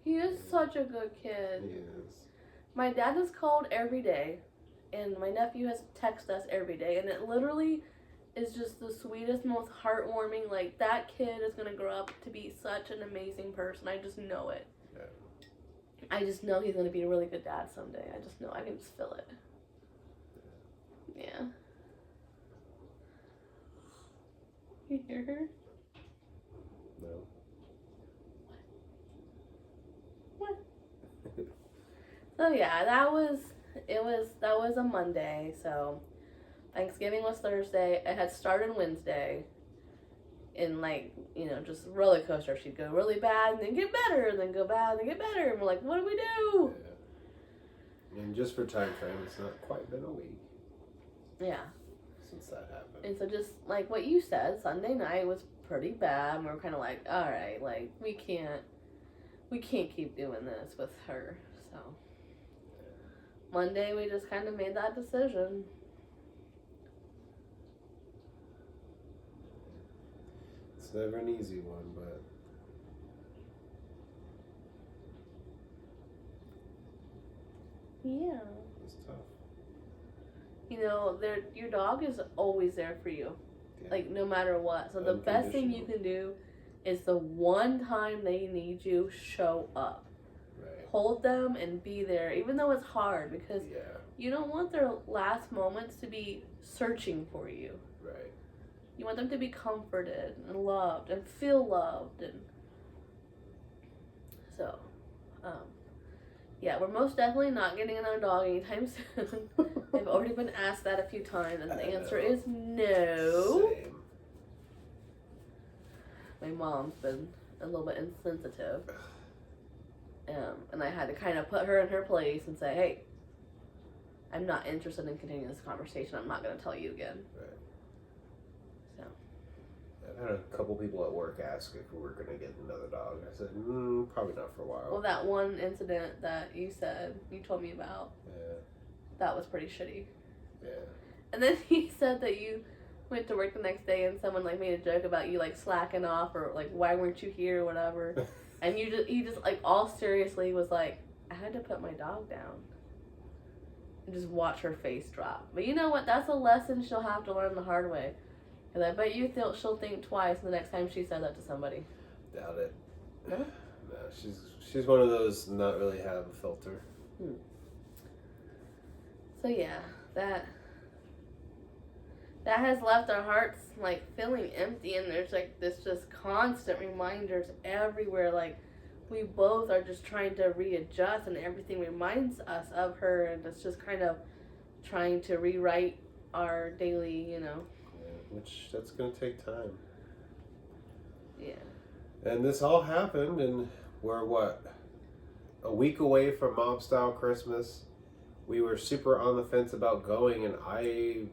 He is such a good kid. He is. My dad has called every day, and my nephew has texted us every day, and it literally is just the sweetest, most heartwarming. Like, that kid is going to grow up to be such an amazing person. I just know it. Yeah. I just know he's going to be a really good dad someday. I just know. I can just feel it. Yeah. You hear her? No. What? So, yeah, that was a Monday, so Thanksgiving was Thursday. It had started Wednesday. And, like, just roller coaster. She'd go really bad and then get better, and then go bad and then get better. And we're like, what do we do? Yeah. And just for time frame, it's not quite been a week. Yeah. Since that happened. And so just like what you said, Sunday night was pretty bad. And we were kind of like, all right, like, we can't keep doing this with her. So Monday, we just kind of made that decision. It's never an easy one, but yeah, it's tough. Your dog is always there for you, yeah. Like, no matter what. So the best thing you can do is the one time they need you, show up. Right. Hold them and be there, even though it's hard, because you don't want their last moments to be searching for you. Right. You want them to be comforted and loved and feel loved. And so, yeah, we're most definitely not getting another dog anytime soon. I've already been asked that a few times, and the answer is no. Same. My mom's been a little bit insensitive. And I had to kind of put her in her place and say, hey, I'm not interested in continuing this conversation. I'm not going to tell you again. Right. So. I've had a couple people at work ask if we were going to get another dog. I said, probably not for a while. Well, that one incident that you told me about, that was pretty shitty. Yeah. And then he said that you went to work the next day and someone like made a joke about you like slacking off or like why weren't you here or whatever. And he just like all seriously was like, I had to put my dog down. And just watch her face drop. But you know what? That's a lesson she'll have to learn the hard way. Because I bet you she'll think twice the next time she says that to somebody. Doubt it. No? No, she's one of those not really have a filter. So yeah, that has left our hearts like feeling empty, and there's like this just constant reminders everywhere. Like we both are just trying to readjust, and everything reminds us of her, and it's just kind of trying to rewrite our daily, Yeah, which that's gonna take time. Yeah. And this all happened, and we're a week away from Mob Style Christmas. We were super on the fence about going, and I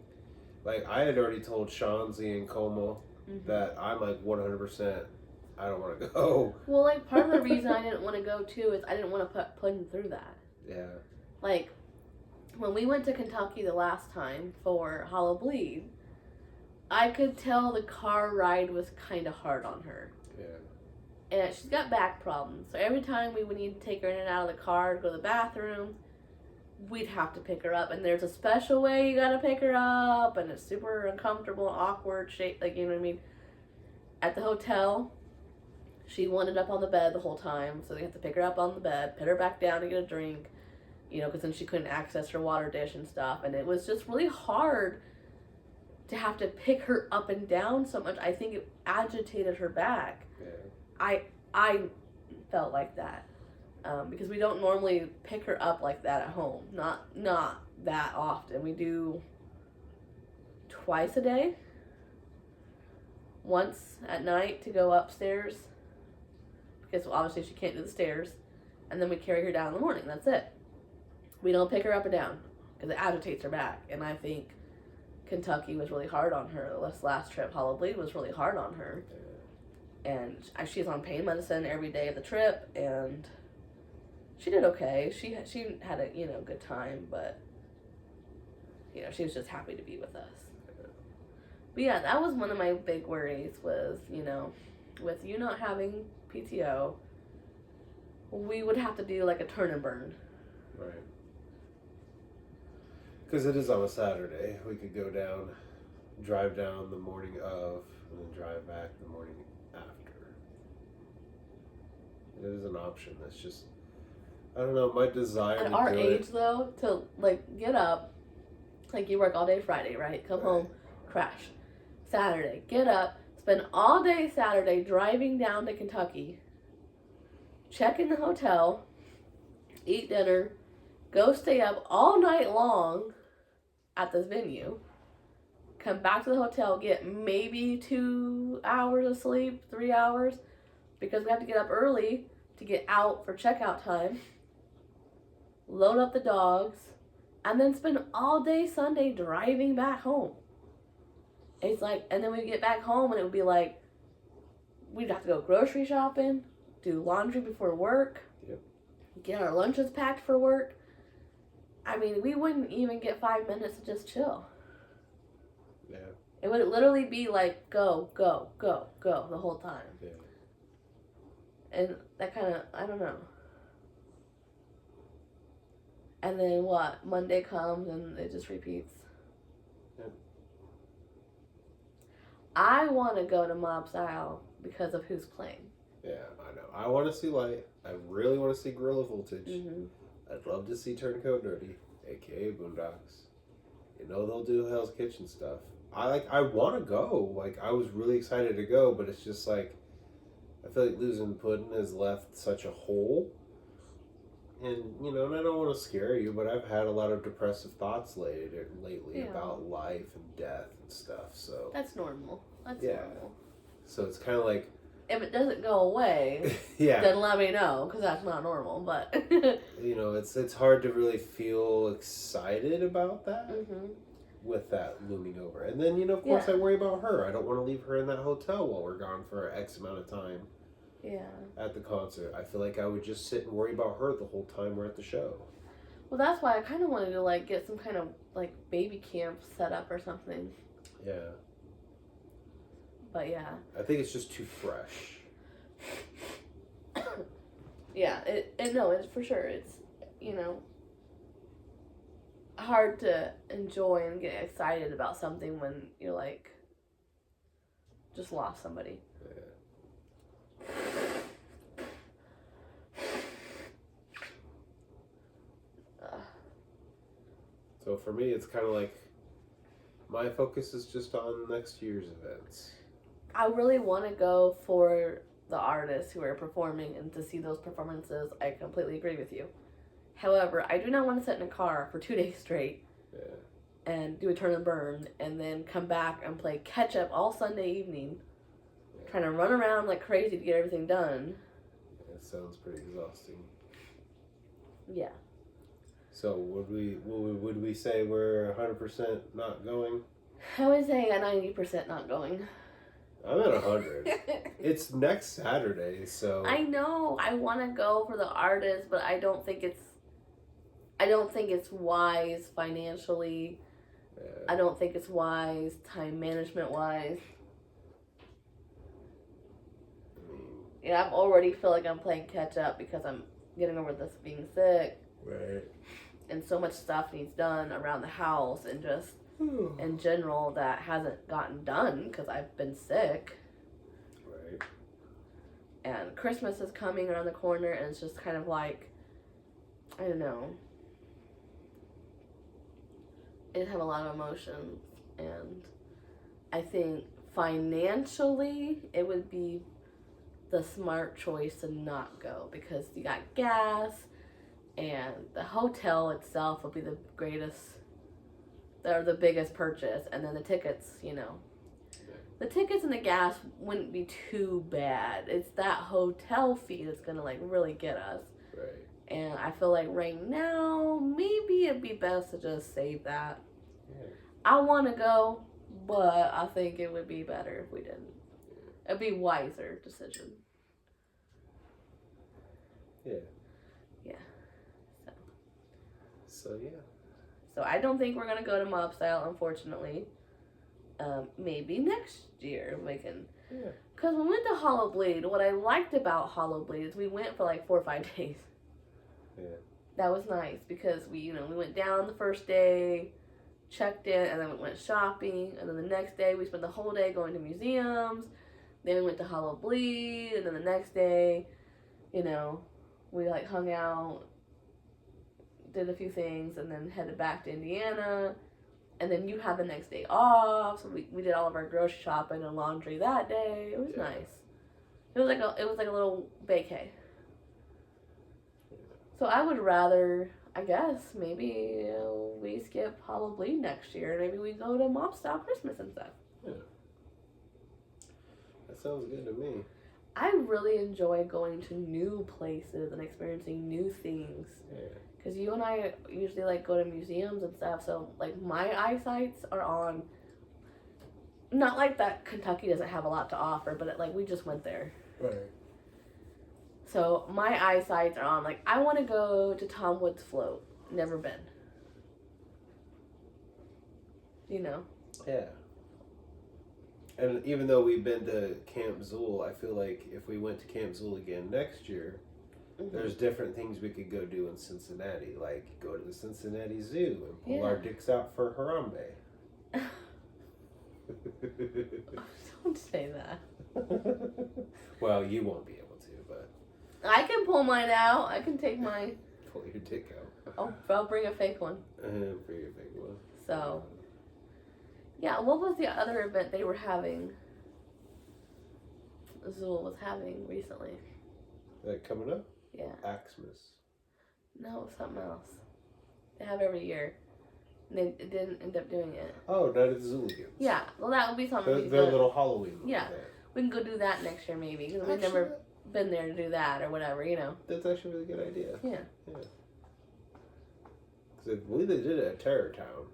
had already told Shanzi and Como that I'm like 100%. I don't want to go. Well, like part of the reason I didn't want to go too is I didn't want to put him through that. Yeah. Like when we went to Kentucky the last time for Hollow Bleed, I could tell the car ride was kind of hard on her. Yeah. And she's got back problems, so every time we would need to take her in and out of the car to go to the bathroom, we'd have to pick her up, and there's a special way you gotta pick her up, and it's super uncomfortable, awkward shape, like, you know what I mean? At the hotel, she wanted up on the bed the whole time, so they have to pick her up on the bed, put her back down to get a drink, because then she couldn't access her water dish and stuff, and it was just really hard to have to pick her up and down so much. I think it agitated her back. Yeah. I felt like that. Because we don't normally pick her up like that at home. Not that often. We do twice a day. Once at night to go upstairs. Because obviously she can't do the stairs. And then we carry her down in the morning. That's it. We don't pick her up and down. Because it agitates her back. And I think Kentucky was really hard on her. This last trip, Hollow Bleed, was really hard on her. And she's on pain medicine every day of the trip. And she did okay. She had a good time, but she was just happy to be with us. But yeah, that was one of my big worries was, with you not having PTO, we would have to do like a turn and burn. Right. Because it is on a Saturday. We could go down, drive down the morning of, and then drive back the morning after. It is an option. That's just, I don't know, my desire At to our do age, it. though, to, get up, you work all day Friday, right? Come home, crash. Saturday, get up, spend all day Saturday driving down to Kentucky, check in the hotel, eat dinner, go stay up all night long at this venue, come back to the hotel, get maybe 2 hours of sleep, 3 hours, because we have to get up early to get out for checkout time, load up the dogs, and then spend all day Sunday driving back home. It's and then we get back home and it would be we'd have to go grocery shopping, do laundry before work, get our lunches packed for work. I mean, we wouldn't even get 5 minutes to just chill. Yeah. It would literally be go, go, go, go the whole time. Yeah. And that kind of, I don't know. And then what? Monday comes and it just repeats. Yeah. I want to go to Mob Style because of who's playing. Yeah, I know. I want to see Light. I really want to see Gorilla Voltage. Mm-hmm. I'd love to see Turncoat Dirty, aka Boondocks. They'll do Hell's Kitchen stuff. I want to go. I was really excited to go, but it's just I feel like Losing Puddin' has left such a hole. And, and I don't want to scare you, but I've had a lot of depressive thoughts lately about life and death and stuff, so. That's normal. That's Yeah. normal. So it's kind of if it doesn't go away, Yeah. then let me know, because that's not normal. But You know, it's hard to really feel excited about that hmm with that looming over. And then, you know, of course, Yeah. I worry about her. I don't want to leave her in that hotel while we're gone for X amount of time Yeah. at the concert. I feel like I would just sit and worry about her the whole time we're at the show. Well, that's why I kind of wanted to like get some kind of like baby camp set up or something. Yeah. But yeah. I think it's just too fresh. Yeah. It's for sure. It's, you know, hard to enjoy and get excited about something when you're like just lost somebody. Yeah. So for me, it's kind of like my focus is just on next year's events. I really want to go for the artists who are performing and to see those performances. I completely agree with you. However, I do not want to sit in a car for 2 days straight and do a turn and burn and then come back and play catch up all Sunday evening, trying to run around like crazy to get everything done. Yeah, it sounds pretty exhausting. Yeah. So would we say we're 100% not going? I would say a 90% not going. I'm at 100. It's next Saturday, so I know I want to go for the artists, but I don't think it's wise financially. I don't think it's wise time management wise. Yeah, I already feel like I'm playing catch up because I'm getting over this being sick. Right. And so much stuff needs done around the house and just in general that hasn't gotten done because I've been sick. Right. And Christmas is coming around the corner and it's just kind of like, I don't know. I just have a lot of emotions, and I think financially it would be the smart choice to not go because you got gas and the hotel itself will be the biggest purchase, and then the tickets, you know. The tickets and the gas wouldn't be too bad. It's that hotel fee that's gonna like really get us. Right. And I feel like right now, maybe it'd be best to just save that. Yeah. I want to go, but I think it would be better if we didn't. It'd be a wiser decision. Yeah. Yeah. So yeah. So I don't think we're going to go to Mob Style, unfortunately. Maybe next year we can. Yeah. Because when we went to Hollow Bleed, what I liked about Hollow Bleed is we went for like 4 or 5 days. Yeah. That was nice because we went down the first day, checked in, and then we went shopping, and then the next day we spent the whole day going to museums. Then we went to Hollow Bleed, and then the next day, we like hung out, did a few things, and then headed back to Indiana. And then you had the next day off, so we did all of our grocery shopping and laundry that day. It was nice. It was like a little vacay. So I would rather, I guess, maybe we skip Hollow Bleed next year. Maybe we go to Mob Style Christmas and stuff. Yeah. That sounds good to me. I really enjoy going to new places and experiencing new things. Yeah. Because you and I usually like go to museums and stuff, so like my eyesights are on. Not like that Kentucky doesn't have a lot to offer, but like we just went there. Right. So my eyesights are on. Like I want to go to Tom Wood's Float. Never been. Yeah. And even though we've been to Camp Zool, I feel like if we went to Camp Zool again next year, there's different things we could go do in Cincinnati, like go to the Cincinnati Zoo and pull our dicks out for Harambe. Don't say that. Well, you won't be able to, but I can pull mine out. I can take my. pull your dick out. I'll bring a fake one. Bring your fake one. So, yeah. What was the other event they were having? Zool was having recently. That coming up? Yeah. Xmas. No, something else. They have every year. They didn't end up doing it. Oh, Night of the Zooligans. Yeah, well, that would be something. Their little Halloween. Yeah. we can go do that next year maybe. Because we've never been there to do that or whatever, you know. That's actually a really good idea. Yeah. Because I believe they did it at Terror Town.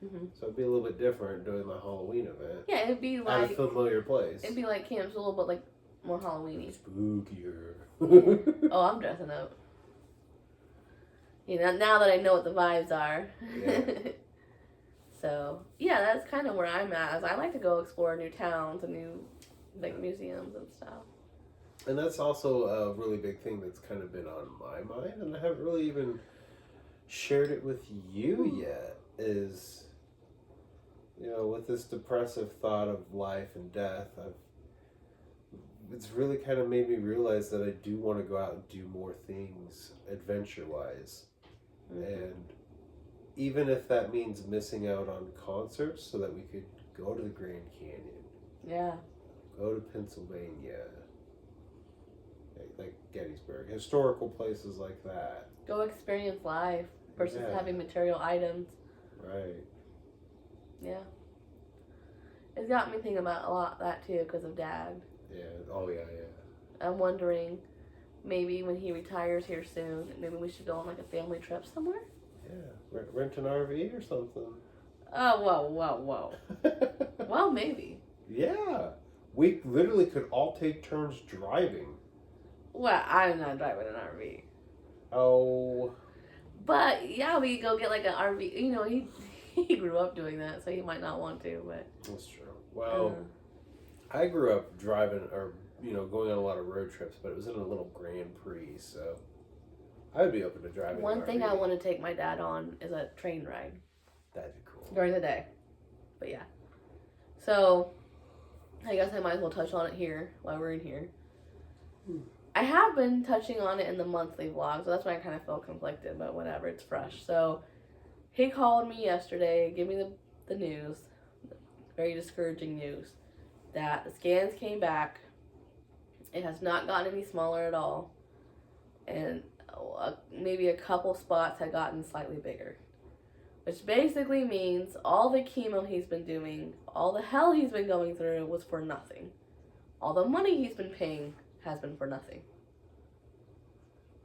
Mm-hmm. So it'd be a little bit different doing the Halloween event. Yeah, it'd be like... At a familiar place. It'd be like camps, a little bit like more Halloween-y. Spookier. Oh, I'm dressing up. You know, now that I know what the vibes are. Yeah. So, yeah, that's kind of where I'm at. Is I like to go explore new towns and new like museums and stuff. And that's also a really big thing that's kind of been on my mind, and I haven't really even shared it with you yet, is, you know, with this depressive thought of life and death, it's really kind of made me realize that I do want to go out and do more things adventure-wise. Mm-hmm. And even if that means missing out on concerts so that we could go to the Grand Canyon. Yeah. Go to Pennsylvania. Like Gettysburg. Historical places like that. Go experience life versus having material items. Right. Yeah. It's got me thinking about a lot of that too because of Dad. Yeah. Oh, yeah. I'm wondering, maybe when he retires here soon, maybe we should go on like a family trip somewhere? Yeah. Rent an RV or something. Oh, whoa. Well, maybe. Yeah. We literally could all take turns driving. Well, I'm not driving an RV. Oh. But, yeah, we could go get like an RV. You know, he grew up doing that, so he might not want to, but... That's true. Well, I grew up driving, or, you know, going on a lot of road trips, but it was in a little Grand Prix, so I would be open to driving One an thing RV. I want to take my dad on is a train ride. That'd be cool. During the day. But, yeah. So, I guess I might as well touch on it here while we're in here. I have been touching on it in the monthly vlog, so that's why I kind of feel conflicted, but whatever, it's fresh. So, he called me yesterday, gave me the news, very discouraging news, that the scans came back. It has not gotten any smaller at all, and maybe a couple spots had gotten slightly bigger. Which basically means all the chemo he's been doing, all the hell he's been going through was for nothing. All the money he's been paying has been for nothing.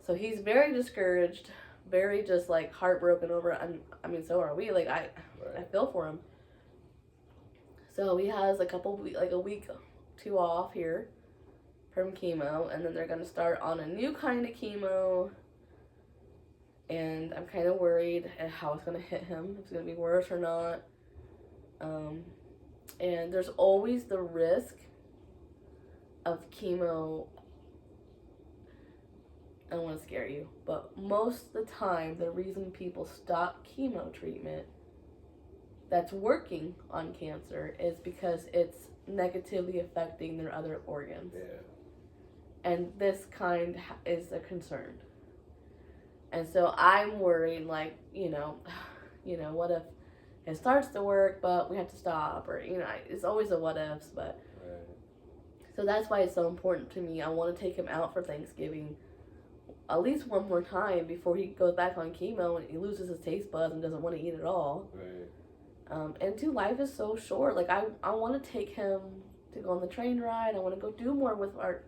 So he's very discouraged, very just like heartbroken over it. I mean, so are we. Like, I feel for him. So he has a week, 2 off here from chemo, and then they're going to start on a new kind of chemo. And I'm kind of worried at how it's going to hit him, if it's going to be worse or not. And there's always the risk of chemo. I don't want to scare you, but most of the time, the reason people stop chemo treatment that's working on cancer is because it's negatively affecting their other organs. Yeah. And this kind is a concern. And so I'm worried, like, you know, what if it starts to work, but we have to stop, or, you know, it's always a what ifs, but. Right. So that's why it's so important to me. I want to take him out for Thanksgiving at least one more time before he goes back on chemo and he loses his taste buds and doesn't want to eat at all. Right. And too, life is so short. Like, I want to take him to go on the train ride. I want to go do more with our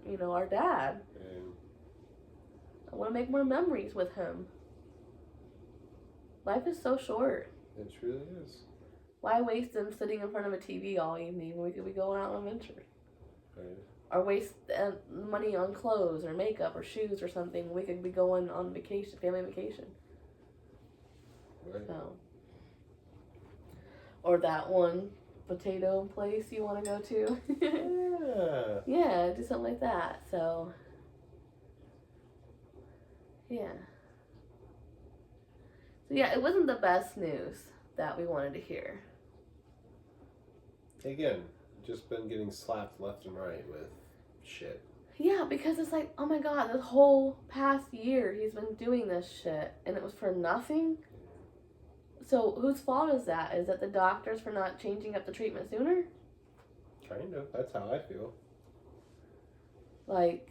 dad. Right. I want to make more memories with him. Life is so short. It truly is. Why waste him sitting in front of a TV all evening when we could be going out on an adventure? Right. Or waste money on clothes or makeup or shoes or something when we could be going on vacation, family vacation. Right. So. Or that one potato place you want to go to. Yeah. Yeah, do something like that. So. Yeah. So yeah, it wasn't the best news that we wanted to hear. Again, just been getting slapped left and right with shit. Yeah, because it's like, oh my god, this whole past year he's been doing this shit and it was for nothing? So whose fault is that? Is it the doctors for not changing up the treatment sooner? Kind of. That's how I feel. Like,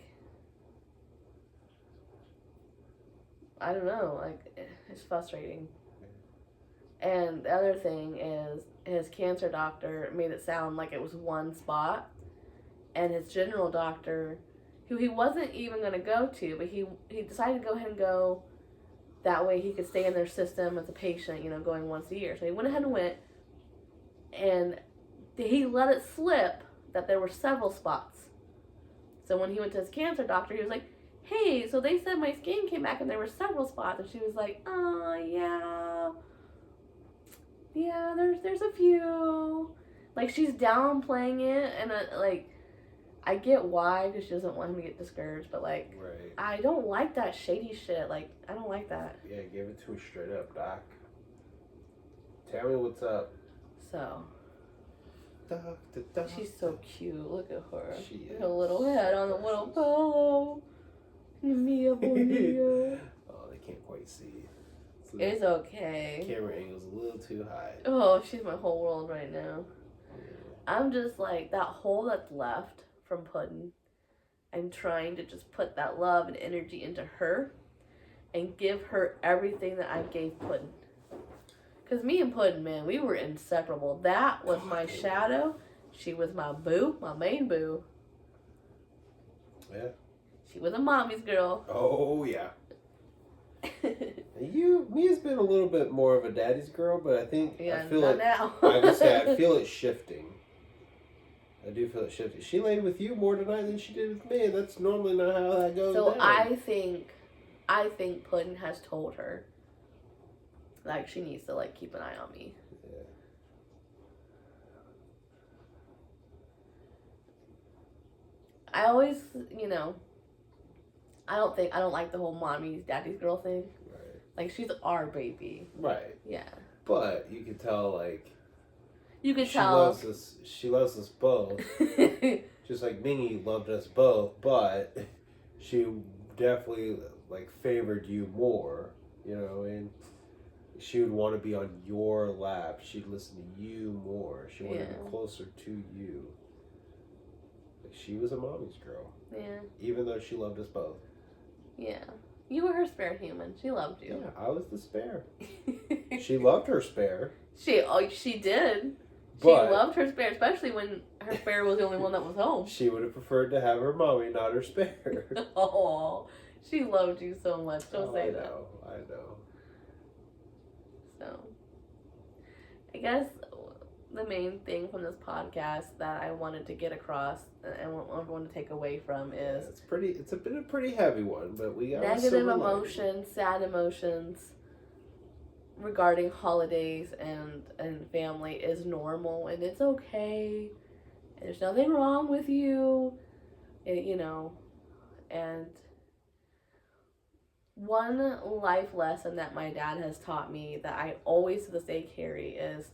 I don't know, like, it's frustrating. And the other thing is, his cancer doctor made it sound like it was one spot, and his general doctor, who he wasn't even going to go to, but he decided to go ahead and go. That way he could stay in their system as a patient, going once a year. So he went ahead and went, and he let it slip that there were several spots. So when he went to his cancer doctor, he was like, hey, so they said my skin came back and there were several spots. And she was like, oh, yeah, there's a few. Like, she's downplaying it, and I get why, because she doesn't want him to get discouraged, but like, right. I don't like that shady shit. Like, I don't like that. Yeah, give it to her straight up, doc. Tell me what's up. So, Doctor. she's so cute. Look at her. She is. Her little head on the little pillow. Mia bonita. Oh, they can't quite see. It's okay. Camera angle's a little too high. Oh, she's my whole world right now. I'm just like, that hole that's left from Puddin', I'm trying to just put that love and energy into her and give her everything that I gave Puddin'. Because me and Puddin', man, we were inseparable. That was my shadow. She was my boo, my main boo. Yeah. She was a mommy's girl. Oh, yeah. Mia's been a little bit more of a daddy's girl, but I think I feel not it. now. I would say I feel it shifting. I do feel it shifting. She laid with you more tonight than she did with me, and that's normally not how that goes. So down. I think Puddin' has told her, like, she needs to like keep an eye on me. Yeah. I always, I don't like the whole mommy's daddy's girl thing. Right. Like, she's our baby. Right. Yeah. But you can tell, like, You could she tell. She loves us both. Just like Mingy loved us both, but she definitely like favored you more, and she would want to be on your lap. She'd listen to you more. She wanted to be closer to you. Like, she was a mommy's girl. Yeah. Even though she loved us both. Yeah. You were her spare human. She loved you. Yeah, I was the spare. She loved her spare. She did. She But loved her spare, especially when her spare was the only one that was home. she would have preferred to have her mommy, not her spare. Oh, she loved you so much. Don't say that. I know. So, I guess the main thing from this podcast that I wanted to get across and want everyone to take away from is It's been a pretty heavy one, but we got negative emotions, sad emotions regarding holidays and family is normal, and it's okay. And there's nothing wrong with you, and one life lesson that my dad has taught me that I always to this day carry is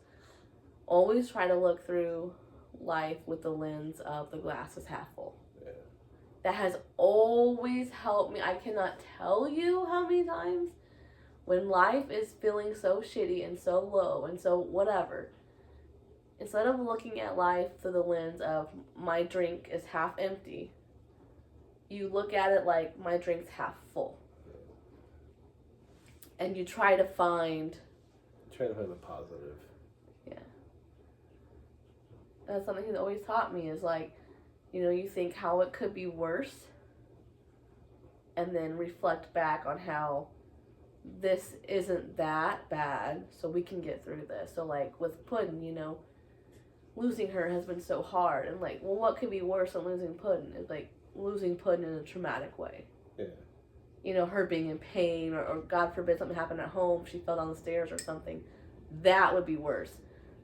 always try to look through life with the lens of the glass is half full. Yeah. That has always helped me. I cannot tell you how many times when life is feeling so shitty and so low and so whatever, instead of looking at life through the lens of my drink is half empty, you look at it like my drink's half full. And you try to find the positive. Yeah. That's something he's always taught me is like, you think how it could be worse and then reflect back on how this isn't that bad, so we can get through this. So like with Puddin', losing her has been so hard, and like, well, what could be worse than losing Puddin'? It's like losing Puddin' in a traumatic way. Yeah. Her being in pain, or God forbid something happened at home, she fell down the stairs or something. That would be worse.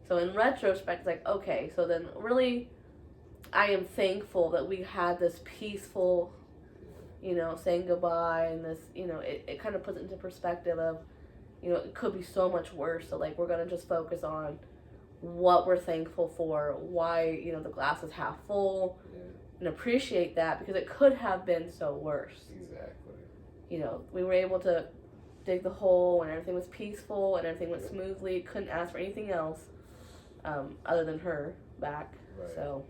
So in retrospect, it's like, okay, so then really I am thankful that we had this peaceful, saying goodbye, and this, it kind of puts it into perspective of, it could be so much worse. So like, we're going to just focus on what we're thankful for, why, the glass is half full, and appreciate that, because it could have been so worse. Exactly. We were able to dig the hole and everything was peaceful and everything went smoothly. Couldn't ask for anything else other than her back. Right. So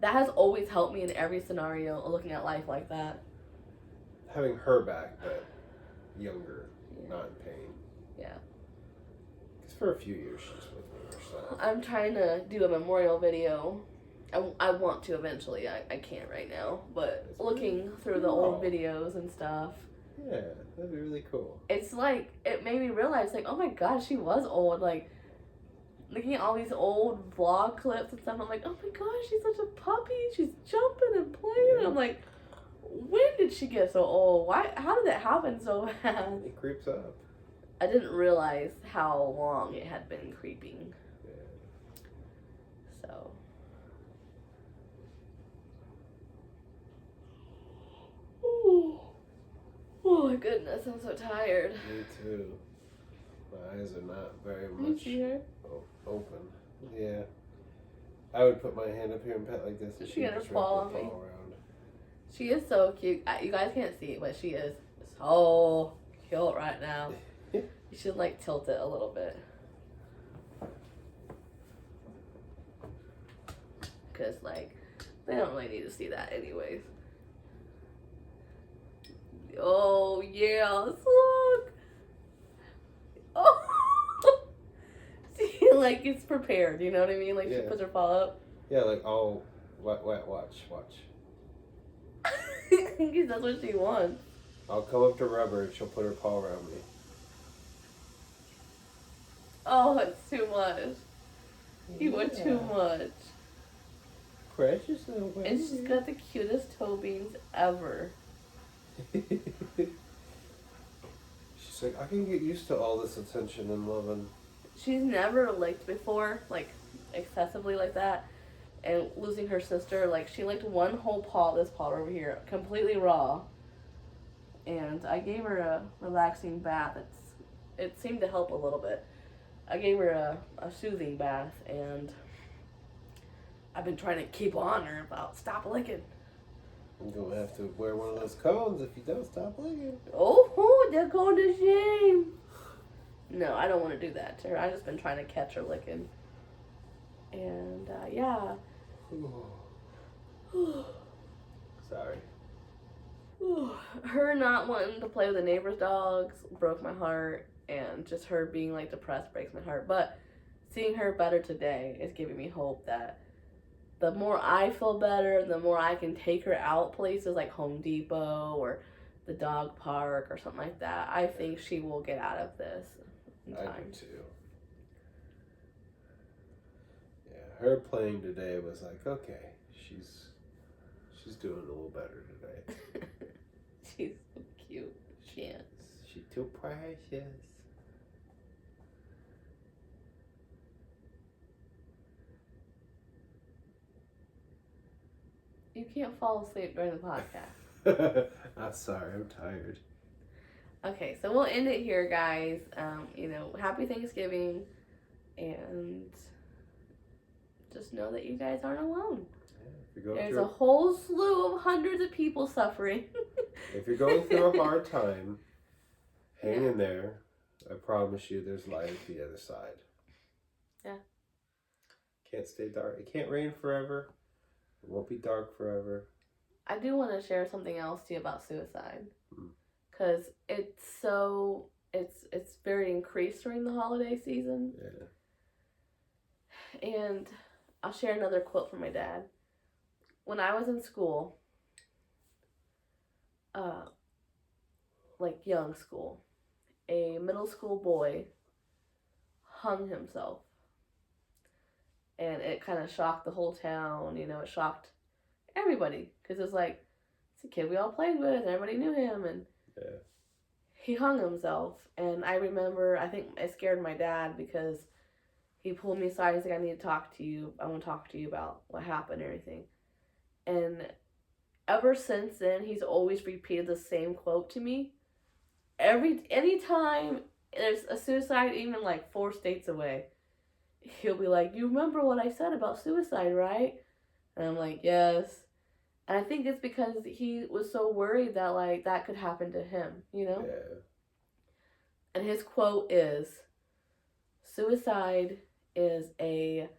that has always helped me in every scenario, looking at life like that. Having her back, but younger, not in pain. Yeah. Because for a few years she's with me herself. I'm trying to do a memorial video I want to eventually. I can't right now, but That's looking through the old videos and stuff. Yeah, that'd be really cool. It's like, it made me realize, like, oh my god, she was old. Like, looking at all these old vlog clips and stuff, I'm like, oh my gosh, she's such a puppy. She's jumping and playing. Yeah. And I'm like, when did she get so old? Why? How did that happen so fast? It creeps up. I didn't realize how long it had been creeping. Yeah. So. Ooh. Oh my goodness, I'm so tired. Me too. My eyes are not very Can you see much her? open. Yeah. I would put my hand up here and pet like this. And She gonna just fall wrap her on me. paw around. She is so cute. You guys can't see it, but she is so cute right now. You should like tilt it a little bit. Because like, they don't really need to see that anyways. Oh, yes, look. Oh. See, like it's prepared, you know what I mean? Like she puts her paw up. Yeah, like, oh, watch. Because that's what she wants. I'll come up to rubber and she'll put her paw around me. Oh, it's too much. You want too much. Precious little baby. And she's got the cutest toe beans ever. She's like, I can get used to all this attention and loving. She's never licked before, like excessively like that. And losing her sister, like she licked one whole paw, this paw over here, completely raw. And I gave her a relaxing bath. It seemed to help a little bit. I gave her a soothing bath, and I've been trying to keep on her about stop licking. I'm going to have to wear one of those cones if you don't stop licking. Oh, they're going to shame. No, I don't want to do that to her. I've just been trying to catch her licking. And, yeah. Sorry. Her not wanting to play with the neighbor's dogs broke my heart, and just her being, like, depressed breaks my heart. But seeing her better today is giving me hope that the more I feel better, the more I can take her out places like Home Depot or the dog park or something like that. I think she will get out of this in time. I do too. Yeah, her playing today was like, okay, she's doing a little better today. She's so cute. She is. She's too precious. You can't fall asleep during the podcast. I'm sorry, I'm tired. Okay, so we'll end it here, guys. Happy Thanksgiving, and just know that you guys aren't alone. Yeah, There's a whole slew of hundreds of people suffering. If you're going through a hard time, hang in there. I promise you there's light at the other side. Yeah. Can't stay dark. It can't rain forever. It won't be dark forever. I do want to share something else to you about suicide. Because it's very increased during the holiday season. Yeah. And I'll share another quote from my dad. When I was in school, like young school, a middle school boy hung himself. And it kind of shocked the whole town, it shocked everybody. Because it's like, it's a kid we all played with, and everybody knew him, and Yeah. he hung himself. And I remember, I think it scared my dad because he pulled me aside and he's like, I need to talk to you. I want to talk to you about what happened and everything. And ever since then, he's always repeated the same quote to me. Anytime there's a suicide, even like 4 states away, he'll be like, you remember what I said about suicide, right? And I'm like, yes. And I think it's because he was so worried that like that could happen to him, Yeah. And his quote is, suicide is a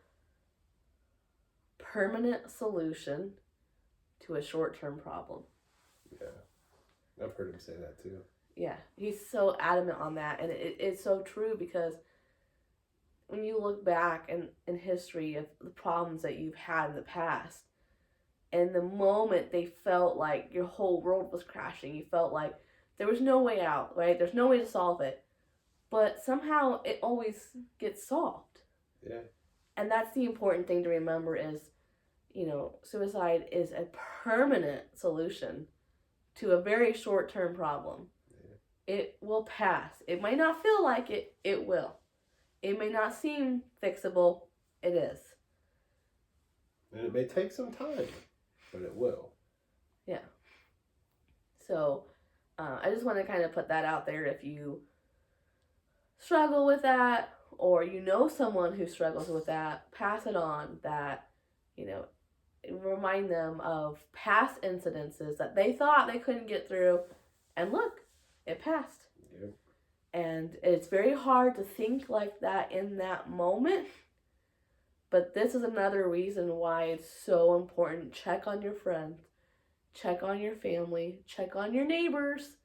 permanent solution to a short-term problem. Yeah. I've heard him say that too. Yeah, he's so adamant on that, and it's so true because when you look back in history of the problems that you've had in the past, and the moment they felt like your whole world was crashing, you felt like there was no way out, right? There's no way to solve it. But somehow it always gets solved. Yeah. And that's the important thing to remember is, suicide is a permanent solution to a very short-term problem. Yeah. It will pass. It might not feel like it. It will. It may not seem fixable. It is. And it may take some time, but it will. Yeah. So, I just want to kind of put that out there. If you struggle with that, or you know someone who struggles with that, pass it on. That, remind them of past incidences that they thought they couldn't get through, and look, it passed. Yep. And it's very hard to think like that in that moment. But this is another reason why it's so important. Check on your friends. Check on your family. Check on your neighbors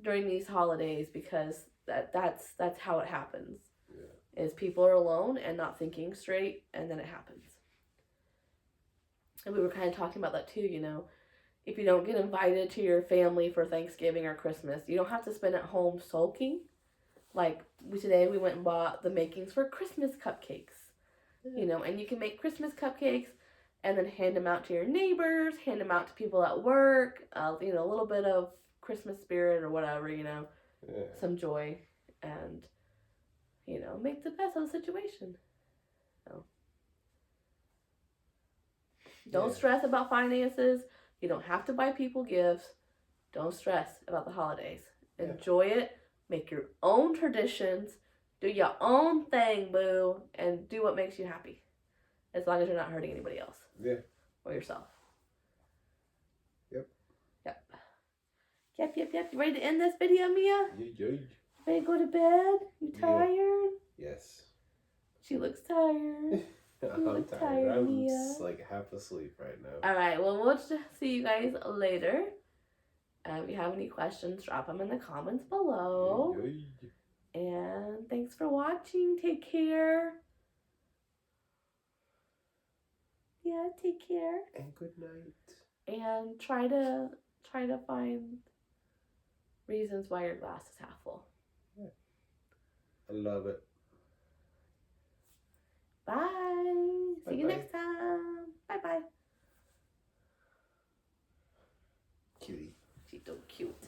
during these holidays, because that's how it happens. Yeah. Is people are alone and not thinking straight, and then it happens. And we were kind of talking about that too, If you don't get invited to your family for Thanksgiving or Christmas, you don't have to spend at home sulking. Like today we went and bought the makings for Christmas cupcakes. And you can make Christmas cupcakes and then hand them out to your neighbors, hand them out to people at work, a little bit of Christmas spirit or whatever, yeah. Some joy, and, make the best of the situation. So, don't stress about finances. You don't have to buy people gifts. Don't stress about the holidays. Enjoy it. Make your own traditions. Do your own thing, boo, and do what makes you happy. As long as you're not hurting anybody else. Yeah. Or yourself. Yep. Yep. You ready to end this video, Mia? Yeah. Ready to go to bed? You tired? Yes. She looks tired. I'm tired. I'm just like half asleep right now. Alright, well, we'll just see you guys later. If you have any questions, drop them in the comments below. And thanks for watching. Take care. Yeah, take care. And good night. And try to find reasons why your glass is half full. Yeah. I love it. Bye. See you next time. Bye-bye. Cutie. She's so cute.